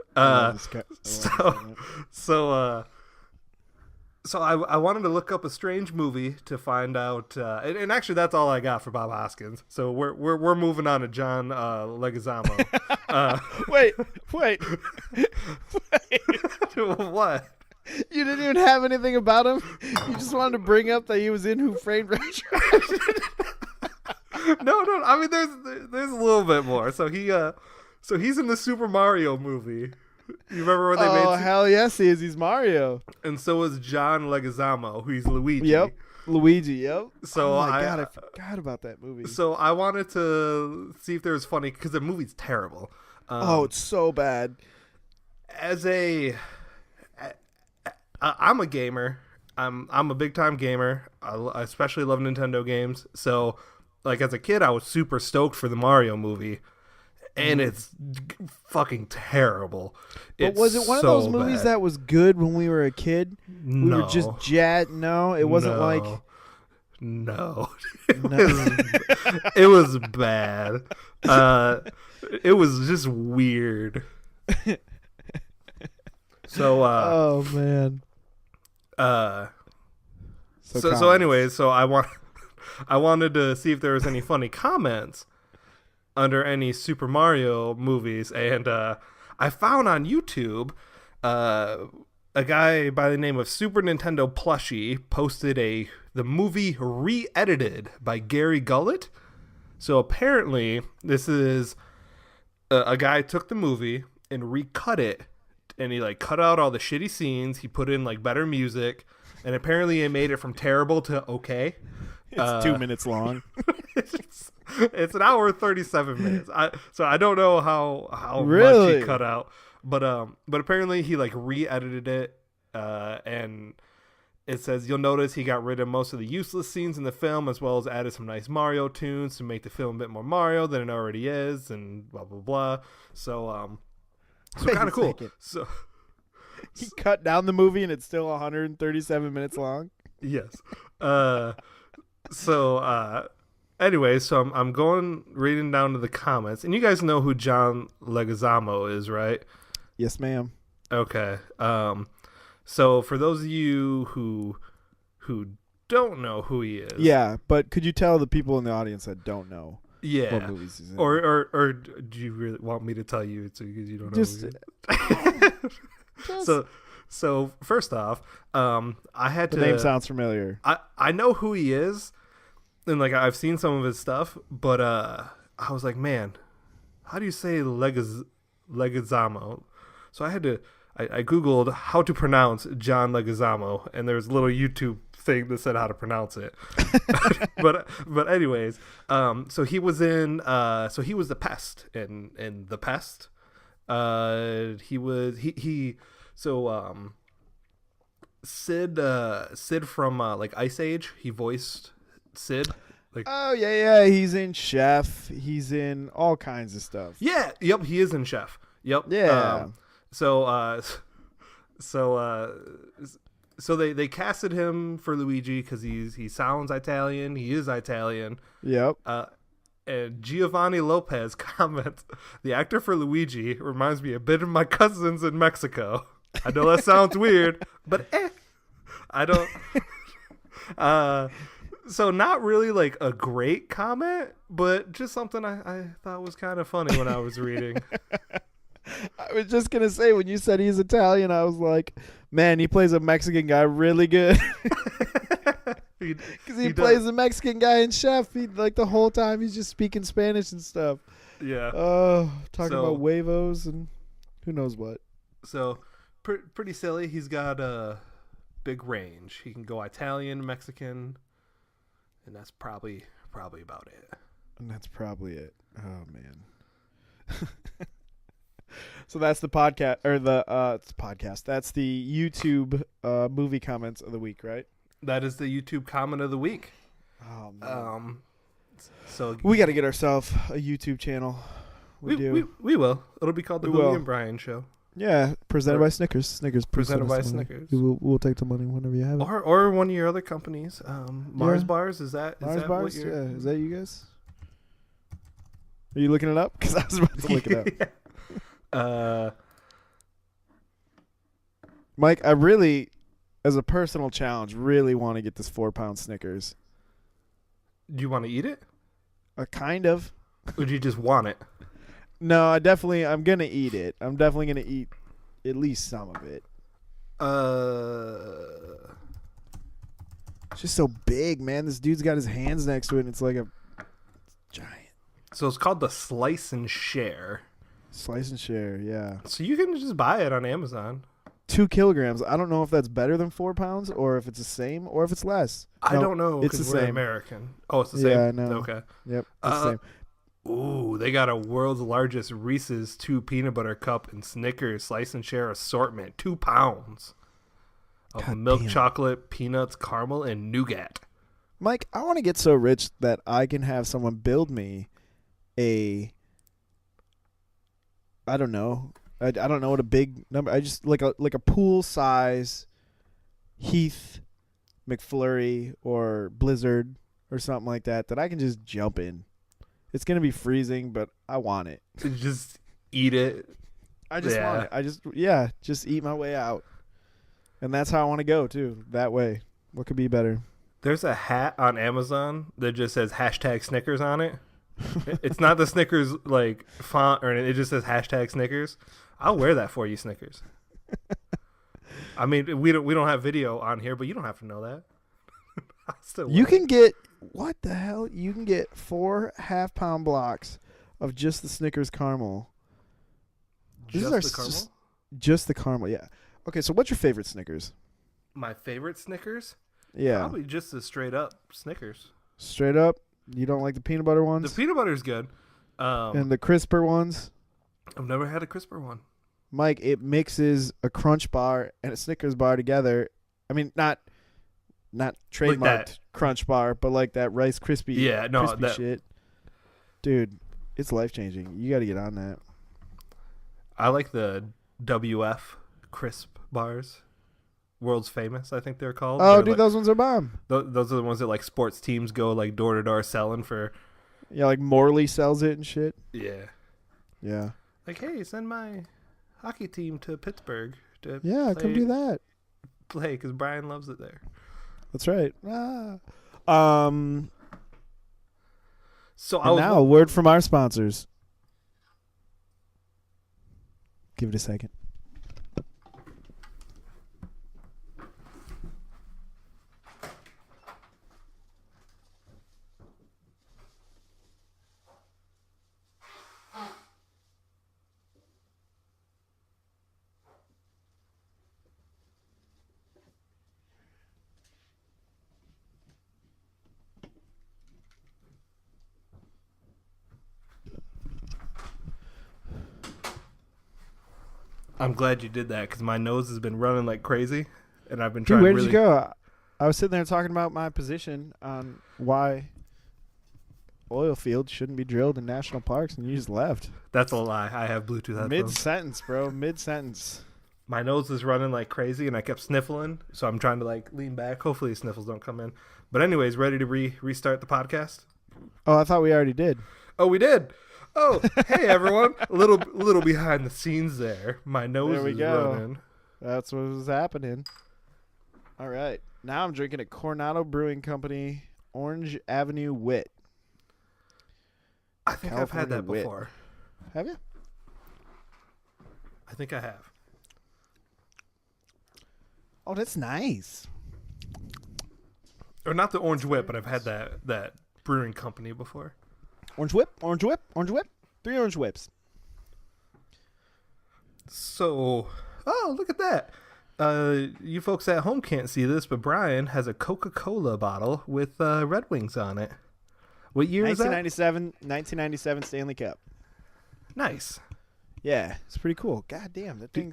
So I wanted to look up a strange movie to find out, and actually that's all I got for Bob Hoskins. So we're moving on to John Leguizamo. Wait. What? You didn't even have anything about him. You just wanted to bring up that he was in Who Framed Roger. No. I mean, there's a little bit more. So he's in the Super Mario movie. You remember when they made? Oh, hell yes, he is. He's Mario. And so is John Leguizamo, who's Luigi. Yep, Luigi. Yep. So oh my God, I forgot about that movie. So I wanted to see if there was funny because the movie's terrible. It's so bad. I'm a gamer. I'm a big time gamer. I especially love Nintendo games. So, like as a kid, I was super stoked for the Mario movie. And it's fucking terrible. But was it one of those movies that was good when we were a kid? No. We were just No, it wasn't like. No. It was bad. It was just weird. So. Oh man. So anyways, so I wanted to see if there was any funny comments under any Super Mario movies, and I found on YouTube a guy by the name of Super Nintendo Plushie posted the movie re-edited by Gary Gullett. So apparently this is a guy took the movie and recut it, and he like cut out all the shitty scenes, he put in like better music, and apparently it made it from terrible to okay. It's 2 minutes long. It's an hour and 37 minutes. So I don't know how really? Much he cut out, but apparently he like re-edited it, and It says, you'll notice he got rid of most of the useless scenes in the film, as well as added some nice Mario tunes to make the film a bit more Mario than it already is, and blah, blah, blah. So kind of cool. So he cut down the movie, and it's still 137 minutes long? Yes. Anyway, so I'm reading down to the comments, and you guys know who John Leguizamo is, right? Yes, ma'am. Okay. So for those of you who don't know who he is, yeah, but could you tell the people in the audience that don't know what movies he's in? Or do you really want me to tell you because you don't know? So first off, I had the to. The name sounds familiar. I know who he is, and like I've seen some of his stuff, but I was like, man, how do you say Leguizamo? So I had to. I googled how to pronounce John Leguizamo, and there's a little YouTube thing that said how to pronounce it. but anyways, so he was the Pest in The Pest. Sid from like Ice Age, he voiced Sid. Like, oh yeah, he's in Chef. He's in all kinds of stuff. Yeah, yep, he is in Chef. Yep. Yeah. So they casted him for Luigi because he sounds Italian. He is Italian. Yep. And Giovanni Lopez comments, the actor for Luigi reminds me a bit of my cousins in Mexico. I know that sounds weird, but I don't. So not really like a great comment, but just something I thought was kind of funny when I was reading. I was just going to say, when you said he's Italian, I was like, man, he plays a Mexican guy really good. Because he plays a Mexican guy in Chef. Like the whole time he's just speaking Spanish and stuff. Yeah. Talking about huevos and who knows what. So pretty silly. He's got a big range. He can go Italian, Mexican, and that's probably about it. And that's probably it. Oh, man. So that's the podcast, or it's the podcast. That's the YouTube movie comments of the week, right? That is the YouTube comment of the week. Oh man. So we got to get ourselves a YouTube channel. We will. It'll be called the Houly and Brian Show. Yeah, presented by Snickers. Snickers presented by Snickers. We'll take the money whenever you have it. Or one of your other companies. Mars Bars. Is that Mars Bars? What you're... Yeah. Is that you guys? Are you looking it up? Because I was about to look it up. Yeah. Mike, I really, as a personal challenge, really want to get this 4-pound Snickers. Do you want to eat it? Kind of. Or do you just want it? No, I'm going to eat it. I'm definitely going to eat at least some of it. It's just so big, man. This dude's got his hands next to it, and it's like a giant. So it's called the Slice and Share. Slice and Share, yeah. So you can just buy it on Amazon. 2 kilograms. I don't know if that's better than 4 pounds, or if it's the same, or if it's less. I don't know. It's the same. American. Oh, it's the same? Yeah, I know. Okay. Yep, it's the same. Ooh, they got a world's largest Reese's 2 peanut butter cup and Snickers Slice and Share assortment. 2 pounds of milk chocolate, peanuts, caramel, and nougat. Mike, I want to get so rich that I can have someone build me I don't know. I don't know what a big number. I just like a pool size Heath McFlurry or Blizzard or something like that I can just jump in. It's gonna be freezing, but I want it. Just eat it. I just want it. Just eat my way out. And that's how I want to go too. That way. What could be better? There's a hat on Amazon that just says #Snickers on it. It's not the Snickers like font or anything. It just says #Snickers. I'll wear that for you, Snickers. I mean, we don't have video on here, but you don't have to know that. You can get what the hell? You can get 4 half-pound blocks of just the Snickers caramel. Just the caramel? Just the caramel, yeah. Okay, so what's your favorite Snickers? My favorite Snickers? Yeah. Probably just the straight up Snickers. Straight up? You don't like the peanut butter ones? The peanut butter is good. And the crisper ones? I've never had a crisper one. Mike, it mixes a Crunch bar and a Snickers bar together. I mean, not not trademarked like Crunch Bar, but like that Rice Krispie, crispy that shit. Dude, it's life changing. You got to get on that. I like the WF crisp bars. World's Famous, I think they're called. Oh, they're dude, those ones are bomb. Those are the ones that like sports teams go like door to door selling for. Yeah, like Morley sells it and shit. Yeah. Yeah. Like, hey, send my hockey team to Pittsburgh to come do that. Play because Brian loves it there. That's right. So now a word from our sponsors. Give it a second. I'm glad you did that because my nose has been running like crazy, and I've been Dude, trying. where did you go? I was sitting there talking about my position on why oil fields shouldn't be drilled in national parks, and you just left. That's a lie. I have Bluetooth headphones. Mid-sentence, bro. Mid-sentence. My nose is running like crazy, and I kept sniffling, so I'm trying to like lean back. Hopefully, sniffles don't come in. But anyways, ready to restart the podcast? Oh, I thought we already did. Oh, we did. Oh, hey everyone! A little behind the scenes there. My nose is running. That's what was happening. All right, now I'm drinking a Coronado Brewing Company Orange Avenue Wit. I think I've had that before. Have you? I think I have. Oh, that's nice. Or not the Orange Whip, but I've had that brewing company before. Orange Whip, Orange Whip, Orange Whip. 3 Orange Whips. So, oh, look at that. You folks at home can't see this, but Brian has a Coca-Cola bottle with Red Wings on it. What year is that? 1997 Stanley Cup. Nice. Yeah, it's pretty cool. God damn, that thing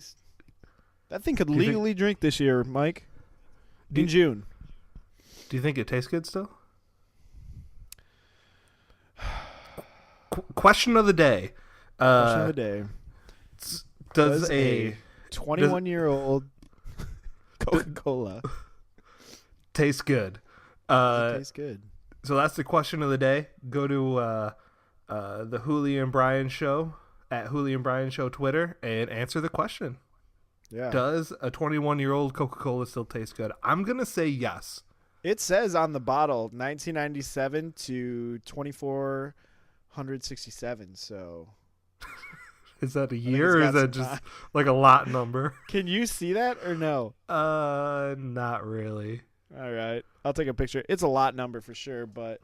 could legally drink this year, Mike. In June. Do you think it tastes good still? Question of the day. Question of the day. Does a 21-year-old Coca-Cola taste good? Tastes good. So that's the question of the day. Go to the Houly and Brian Show at Houly and Brian Show Twitter and answer the question. Yeah. Does a 21-year-old Coca-Cola still taste good? I'm going to say yes. It says on the bottle 1997 to 2467. So is that a year or is that just like a lot number? Can you see that or no? Not really. All right. I'll take a picture. It's a lot number for sure, but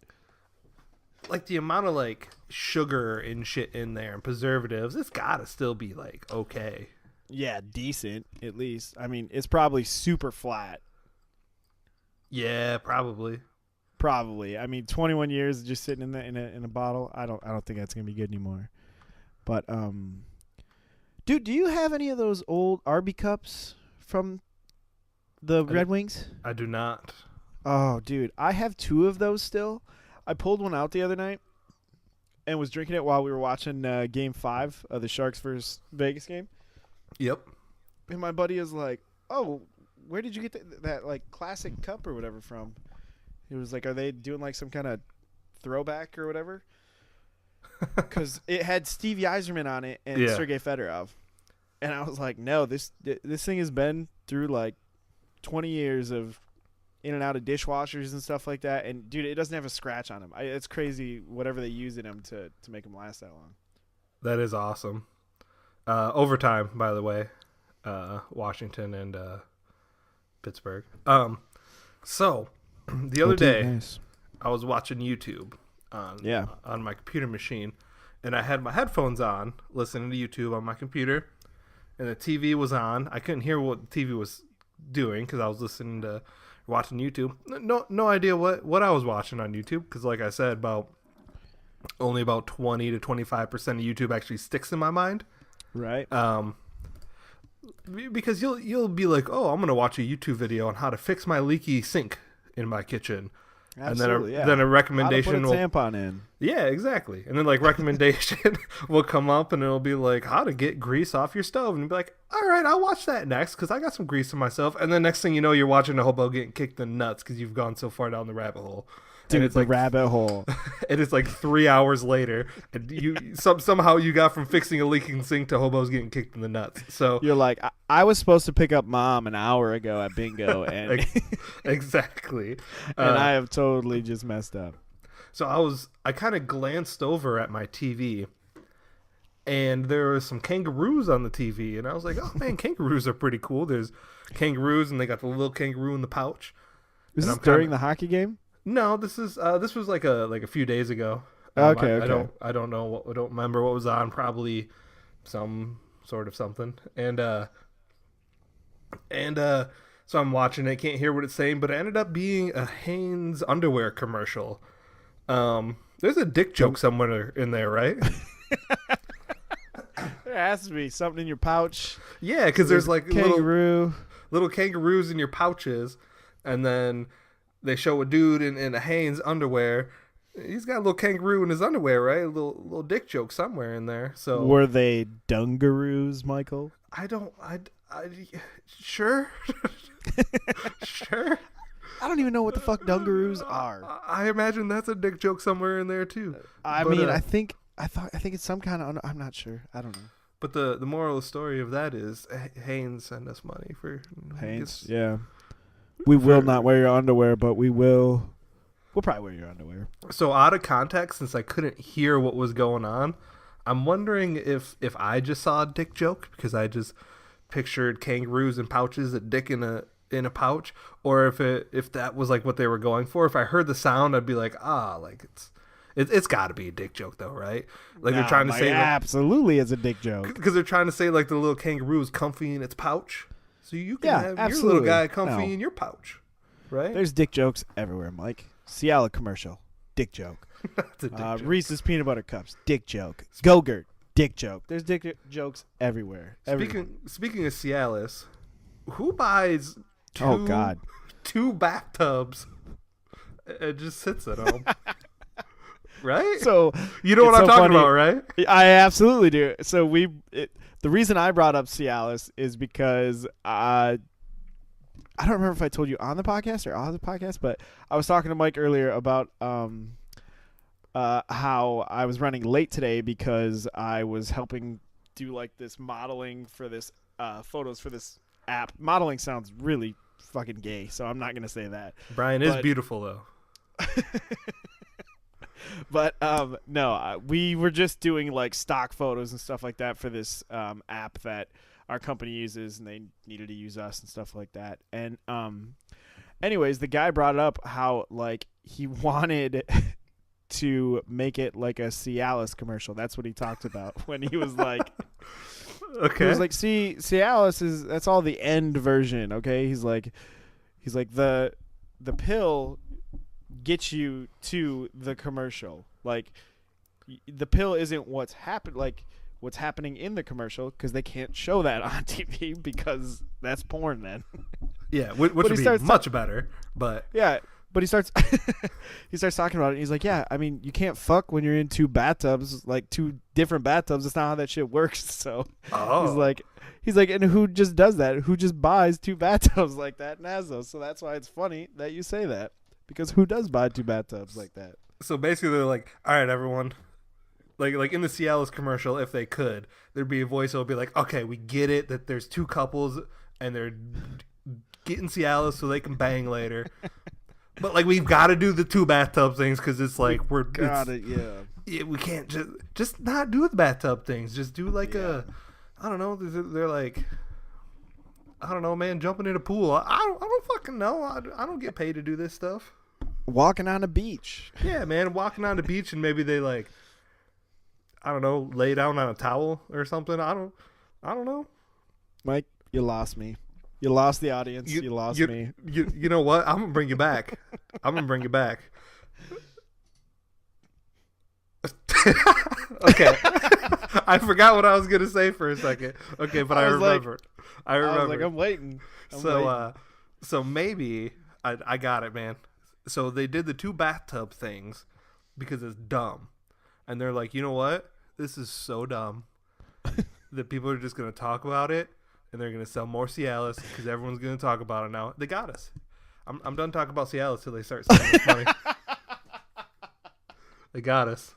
like the amount of like sugar and shit in there and preservatives, it's got to still be like okay. Yeah, decent at least. I mean, it's probably super flat. Yeah, probably. Probably. I mean, 21 years just sitting in a bottle. I don't think that's gonna be good anymore. But dude, do you have any of those old Arby cups from the Red Wings? I do not. Oh, dude, I have 2 of those still. I pulled one out the other night and was drinking it while we were watching Game 5 of the Sharks versus Vegas game. Yep. And my buddy is like, "Oh, where did you get that like classic cup or whatever from?" He was like, "Are they doing like some kind of throwback or whatever?" Because it had Steve Yzerman on it and Sergei Fedorov. And I was like, "No, this thing has been through like 20 years of in and out of dishwashers and stuff like that. And dude, it doesn't have a scratch on them. It's crazy whatever they use in them to make them last that long." That is awesome. Overtime, by the way, Washington and Pittsburgh. So the other day, nice. I was watching YouTube on my computer machine, and I had my headphones on, listening to YouTube on my computer, and the TV was on. I couldn't hear what the TV was doing because I was watching YouTube. No idea what I was watching on YouTube because, like I said, only about 20 to 25% of YouTube actually sticks in my mind. Right. Because you'll be like, oh, I'm gonna watch a YouTube video on how to fix my leaky sink, in my kitchen. Absolutely, and then a recommendation how to put a tampon in. Yeah, exactly. And then like recommendation will come up and it'll be like how to get grease off your stove, and you'll be like, all right, I'll watch that next because I got some grease in myself. And then next thing you know, you're watching a hobo getting kicked in the nuts because you've gone so far down the rabbit hole. Dude, and it's the like rabbit hole. And it's like 3 hours later, and you somehow you got from fixing a leaking sink to hobos getting kicked in the nuts. So you're like, I was supposed to pick up mom an hour ago at bingo, and exactly, and I have totally just messed up. So I kind of glanced over at my TV, and there were some kangaroos on the TV, and I was like, oh man, kangaroos are pretty cool. There's kangaroos, and they got the little kangaroo in the pouch. Is this during the hockey game? No, this was like a few days ago. Okay. I don't know I don't remember what was on. Probably some sort of something. And so I'm watching it. Can't hear what it's saying, but it ended up being a Hanes underwear commercial. There's a dick joke somewhere in there, right? There has to be something in your pouch. Yeah, because there's like little kangaroos in your pouches, and then they show a dude in a Hanes underwear. He's got a little kangaroo in his underwear, right? A little dick joke somewhere in there. So were they dungaroos, Michael? I sure. Sure. I don't even know what the fuck dungaroos are. I imagine that's a dick joke somewhere in there too. I think it's some kind of. I'm not sure. I don't know. But the moral of the story of that is Hanes send us money for Hanes. Yeah. We will not wear your underwear, but we'll probably wear your underwear. So out of context, since I couldn't hear what was going on, I'm wondering if I just saw a dick joke because I just pictured kangaroos in pouches, a dick in a pouch, or if that was like what they were going for. If I heard the sound, I'd be like, like it's got to be a dick joke though, right? Like they're trying to say absolutely it's a dick joke because they're trying to say like the little kangaroo is comfy in its pouch. So you can have absolutely. Your little guy comfy in your pouch, right? There's dick jokes everywhere, Mike. Cialis commercial, dick joke. That's a dick joke. Reese's peanut butter cups, dick joke. Go-Gurt, dick joke. There's dick jokes everywhere. Speaking of Cialis, who buys two bathtubs and just sits at home? Right? So you know what I'm talking about, right? I absolutely do. So the reason I brought up Cialis is because I don't remember if I told you on the podcast or off the podcast, but I was talking to Mike earlier about how I was running late today because I was helping do like this modeling for this photos for this app. Modeling sounds really fucking gay, so I'm not gonna say that. Brian is beautiful though. But no, we were just doing like stock photos and stuff like that for this app that our company uses, and they needed to use us and stuff like that. And anyways, the guy brought up how like he wanted to make it like a Cialis commercial. That's what he talked about when he was like, okay, he was like, see, Cialis that's all the end version. Okay, he's like the pill gets you to the commercial. Like the pill isn't what's happening in the commercial, because they can't show that on TV because that's porn then. Yeah, which would be much better. But yeah, but he starts talking about it, and he's like, yeah, I mean, you can't fuck when you're in two bathtubs, like two different bathtubs. That's not how that shit works. So he's like, and who just does that? Who just buys two bathtubs like that and has those? So that's why it's funny that you say that, because who does buy two bathtubs like that? So basically, they're like, all right, everyone. Like in the Cialis commercial, if they could, there'd be a voice that would be like, okay, we get it that there's two couples and they're getting Cialis so they can bang later. But like we've got to do the two bathtub things because it's like we can't just not do the bathtub things. Just do like I don't know. They're like, I don't know, man, jumping in a pool. I don't fucking know. I don't get paid to do this stuff. Walking on a beach. Yeah, man, walking on the beach, and maybe they like, I don't know, lay down on a towel or something. I don't know. Mike, you lost me. You lost the audience. You lost me. You know what? I'm gonna bring you back. Okay. I forgot what I was gonna say for a second. Okay, but I remember. I was like, I'm waiting. So maybe I got it, man. So they did the 2 bathtub things because it's dumb. And they're like, you know what? This is so dumb that people are just going to talk about it, and they're going to sell more Cialis because everyone's going to talk about it now. They got us. I'm done talking about Cialis till they start selling us money. They got us.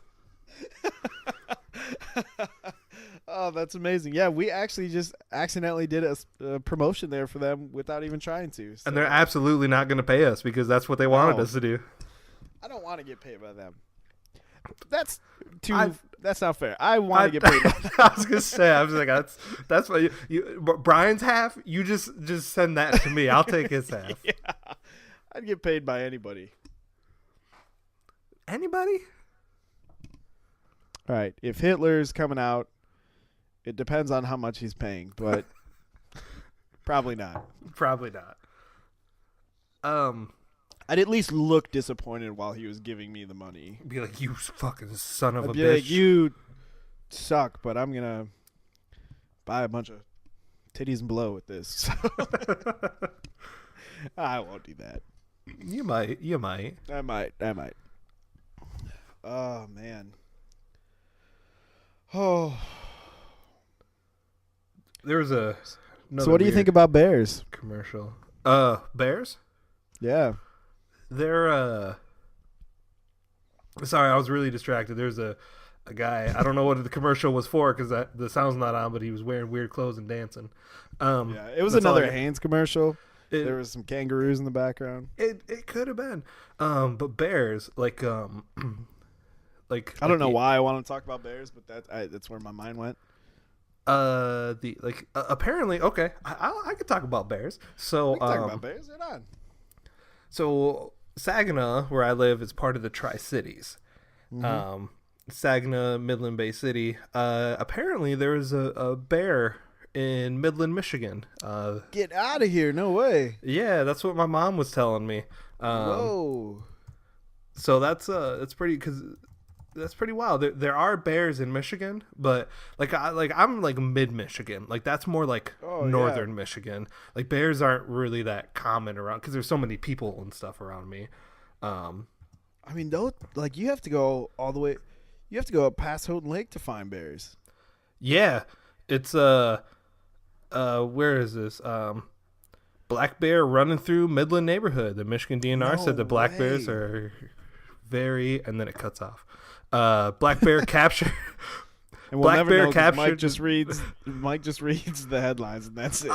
Oh, that's amazing. Yeah, we actually just accidentally did a promotion there for them without even trying to. So. And they're absolutely not going to pay us because that's what they wanted us to do. I don't want to get paid by them. That's not fair. I want to get paid by them. I was going to say, I was like, that's what you Brian's half, you just send that to me. I'll take his half. Yeah. I'd get paid by anybody. Anybody? All right. If Hitler's coming out, it depends on how much he's paying, but probably not. Probably not. I'd at least look disappointed while he was giving me the money. Be like, you fucking son of a be bitch. Like, you suck, but I'm going to buy a bunch of titties and blow with this. So. I won't do that. You might. I might. Oh, man. Oh. There's a. So what do you think about bears? Commercial. Bears? Yeah. They're sorry, I was really distracted. There's a guy, I don't know what the commercial was for because the sound's not on, but he was wearing weird clothes and dancing. Yeah, it was another Hanes commercial. There was some kangaroos in the background. It could have been. But bears, like I don't know why I want to talk about bears, but that's where my mind went. Apparently, okay, I could talk about bears. So we can talk about bears. Right on. So Saginaw, where I live, is part of the Tri-Cities. Mm-hmm. Saginaw, Midland Bay City. Apparently, there is a bear in Midland, Michigan. Get out of here! No way. Yeah, that's what my mom was telling me. Whoa. So that's pretty that's pretty wild. There are bears in Michigan, but I'm like mid Michigan. Like that's more like northern Michigan. Like bears aren't really that common around because there's so many people and stuff around me. I mean, though, like you have to go all the way. You have to go past Houghton Lake to find bears. Yeah, it's where is this? Black bear running through Midland neighborhood. The Michigan DNR said the black bears are very, and then it cuts off. Black bear capture. And we'll never know Mike just reads the headlines and that's it.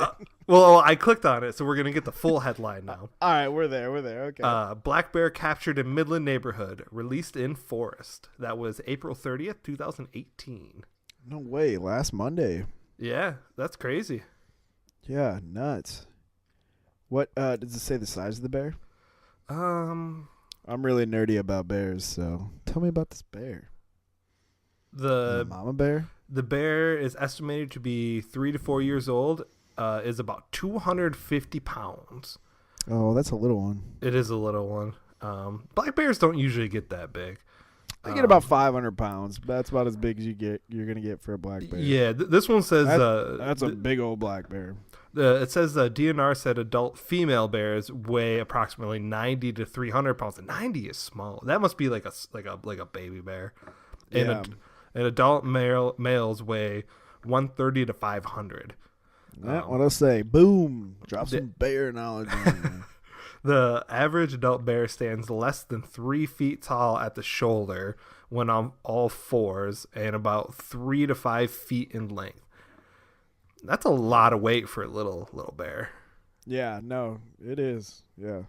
Well, I clicked on it, so we're gonna get the full headline now. All right, we're there. Okay. Black bear captured in Midland neighborhood, released in forest. That was April 30th, 2018. No way! Last Monday. Yeah, that's crazy. Yeah, nuts. What does it say? The size of the bear? I'm really nerdy about bears, so tell me about this bear. The mama bear? The bear is estimated to be 3 to 4 years old, is about 250 pounds. Oh, that's a little one. It is a little one. Black bears don't usually get that big. They get about 500 pounds. That's about as big as you're going to get for a black bear. Yeah, this one says... that's a big old black bear. It says DNR said adult female bears weigh approximately 90 to 300 pounds. 90 is small. That must be like a baby bear. Yeah. And adult males weigh 130 to 500. What I'll say. Boom. Drop some bear knowledge on me. The average adult bear stands less than 3 feet tall at the shoulder when on all fours and about 3 to 5 feet in length. That's a lot of weight for a little bear. Yeah, no, it is. Yeah.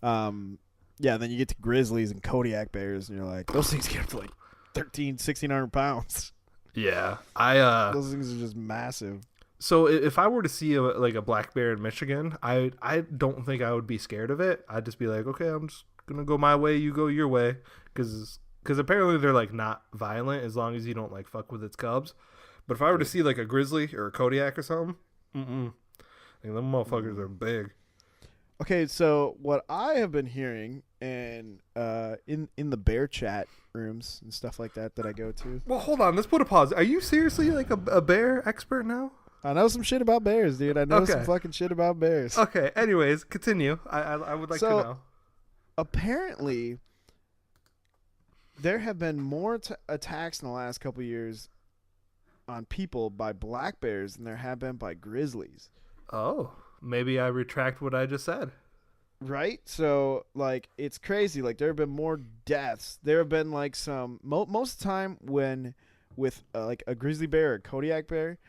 Yeah, then you get to grizzlies and Kodiak bears, and you're like, those things get up to like 1,600 pounds. Yeah. Those things are just massive. So if I were to see a black bear in Michigan, I don't think I would be scared of it. I'd just be like, okay, I'm just going to go my way, you go your way. Because apparently they're like not violent as long as you don't like fuck with its cubs. But if I were to see like a grizzly or a Kodiak or something, them motherfuckers are big. Okay, so what I have been hearing and in the bear chat rooms and stuff like that I go to. Well, hold on, let's put a pause. Are you seriously like a bear expert now? I know some shit about bears, dude. I know some fucking shit about bears. Okay. Anyways, continue. I would like to know. Apparently, there have been more attacks in the last couple of years on people by black bears than there have been by grizzlies. Oh, maybe I retract what I just said. Right? So, like, it's crazy. Like, there have been more deaths. There have been, like, some... most of the time when... with, like, a grizzly bear or a Kodiak bear,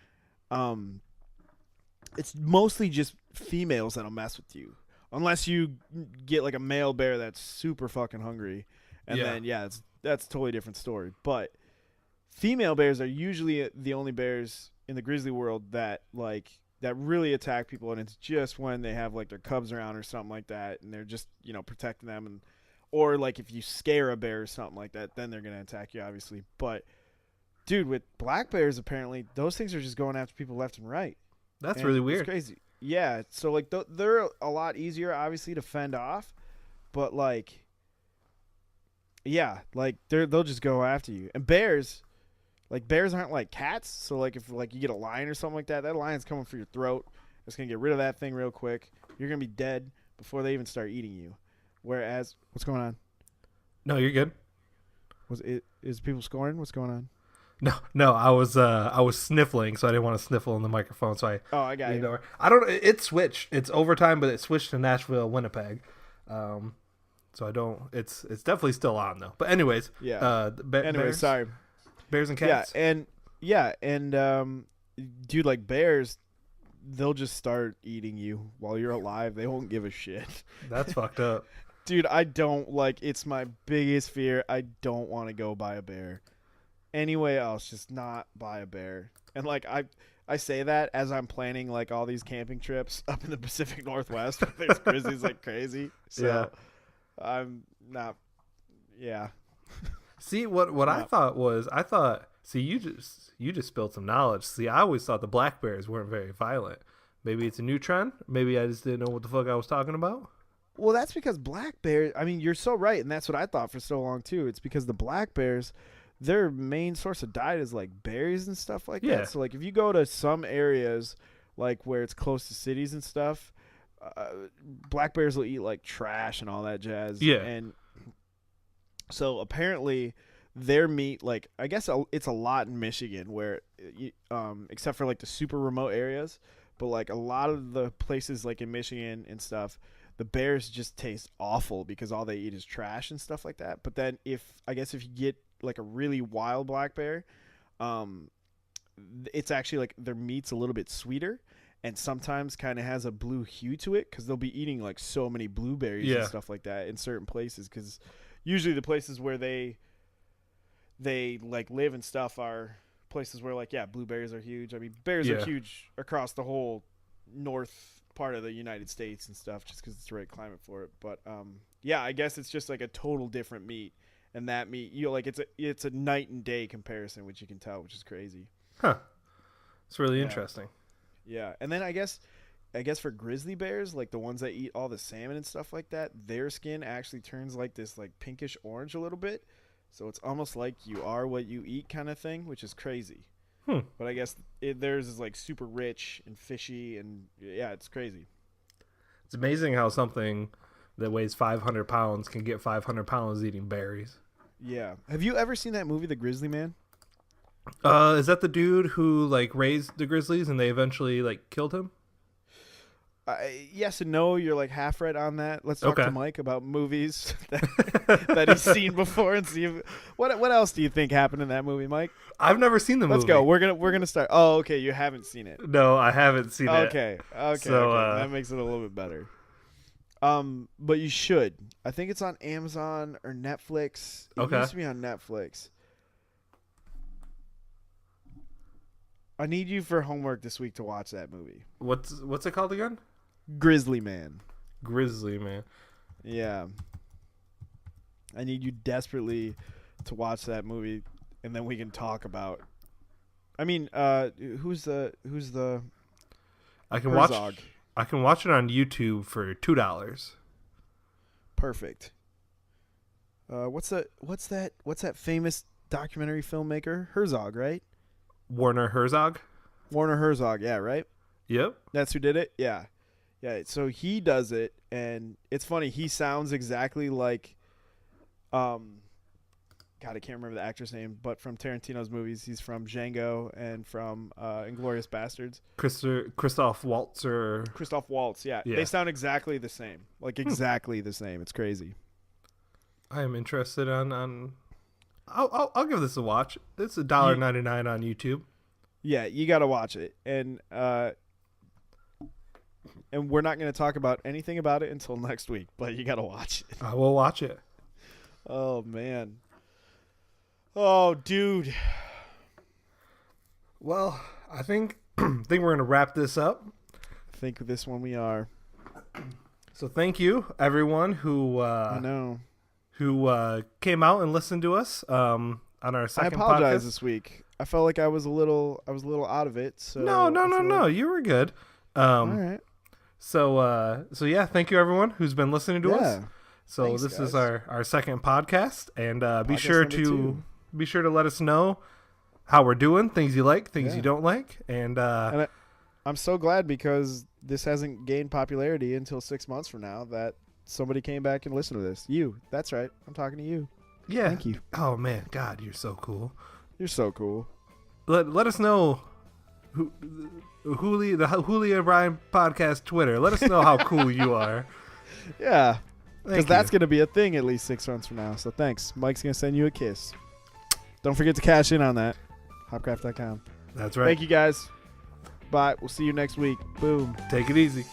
it's mostly just females that'll mess with you. Unless you get, like, a male bear that's super fucking hungry. And then, that's a totally different story. But female bears are usually the only bears in the grizzly world that, like... that really attack people, and it's just when they have like their cubs around or something like that, and they're just, you know, protecting them, and or like if you scare a bear or something like that, then they're gonna attack you, obviously. But dude, with black bears, apparently those things are just going after people left and right. That's really weird. It's crazy. Yeah, so like they're a lot easier, obviously, to fend off, but like, yeah, like they'll just go after you. And bears. Like, bears aren't like cats, so, like, if, like, you get a lion or something like that, that lion's coming for your throat. It's going to get rid of that thing real quick. You're going to be dead before they even start eating you. Whereas, what's going on? No, you're good. Is people scoring? What's going on? No, I was sniffling, so I didn't want to sniffle in the microphone, so I got you. It switched. It's overtime, but it switched to Nashville, Winnipeg. So I don't, it's definitely still on, though. But anyways. Yeah. Anyways, sorry. Bears and cats. Yeah, and dude, like bears, they'll just start eating you while you're alive. They won't give a shit. That's fucked up. Dude, I don't like. It's my biggest fear. I don't want to go buy a bear. Anyway else, just not buy a bear. And like I say that as I'm planning like all these camping trips up in the Pacific Northwest. There's grizzlies like crazy. So yeah. I'm not. Yeah. See, what I thought, see, you just spilled some knowledge. See, I always thought the black bears weren't very violent. Maybe it's a new trend. Maybe I just didn't know what the fuck I was talking about. Well, that's because black bears, I mean, you're so right, and that's what I thought for so long, too. It's because the black bears, their main source of diet is, like, berries and stuff like that. So, like, if you go to some areas, like, where it's close to cities and stuff, black bears will eat, like, trash and all that jazz. Yeah. And so apparently their meat, like, I guess it's a lot in Michigan where, except for like the super remote areas, but like a lot of the places like in Michigan and stuff, the bears just taste awful because all they eat is trash and stuff like that. But then if you get like a really wild black bear, it's actually like their meat's a little bit sweeter and sometimes kind of has a blue hue to it because they'll be eating like so many blueberries and stuff like that in certain places because usually the places where they like live and stuff are places where like blueberries are huge. I mean, bears are huge across the whole north part of the United States and stuff just because it's the right climate for it. But I guess it's just like a total different meat, and that meat, you know, like it's a night and day comparison, which you can tell, which is crazy. Huh. It's really interesting. Yeah, and then I guess for grizzly bears, like the ones that eat all the salmon and stuff like that, their skin actually turns like this like pinkish orange a little bit. So it's almost like you are what you eat kind of thing, which is crazy. But I guess theirs is like super rich and fishy, and it's crazy. It's amazing how something that weighs 500 pounds can get 500 pounds eating berries. Yeah. Have you ever seen that movie, The Grizzly Man? Is that the dude who like raised the grizzlies and they eventually like killed him? Yes and no. You're like half right on that. Let's talk to Mike about movies that he's seen before and see what else do you think happened in that movie, Mike? I've never seen the movie. Let's go. We're gonna start. Oh, okay. You haven't seen it. No, I haven't seen it. Okay. So that makes it a little bit better. But you should. I think it's on Amazon or Netflix. It used to be on Netflix. I need you for homework this week to watch that movie. What's it called again? Grizzly Man. Grizzly Man. Yeah. I need you desperately to watch that movie, and then we can talk about. I mean, who's the? I can Herzog? I can watch it on YouTube for $2. Perfect. What's that famous documentary filmmaker? Herzog, right? Werner Herzog. Werner Herzog, yeah, right? Yep. That's who did it? Yeah. Yeah, so he does it, and it's funny. He sounds exactly like, God, I can't remember the actor's name, but from Tarantino's movies. He's from Django and from Inglourious Bastards. Christoph Waltz or... Christoph Waltz, yeah. They sound exactly the same. Like, exactly the same. It's crazy. I am interested on I'll give this a watch. It's $1.99 on YouTube. Yeah, you got to watch it. And we're not going to talk about anything about it until next week, but you got to watch it. I will watch it. Oh, man. Oh, dude. Well, I think we're going to wrap this up. I think this one we are. So thank you, everyone who I know. Who came out and listened to us on our second podcast. I apologize this week. I felt like I was a little out of it. So No. You were good. All right. So yeah, thank you everyone who's been listening to us. So Thanks, this guys. is our second podcast, and be sure to let us know how we're doing, things you like, things you don't like, and I'm so glad because this hasn't gained popularity until 6 months from now that somebody came back and listened to this. You, that's right. I'm talking to you. Yeah. Thank you. Oh man, God, you're so cool. You're so cool. Let us know the Houly and Brian podcast Twitter. Let us know how cool you are. Yeah. Because that's going to be a thing at least 6 months from now. So thanks. Mike's going to send you a kiss. Don't forget to cash in on that. Hopcraft.com. That's right. Thank you guys. Bye. We'll see you next week. Boom. Take it easy.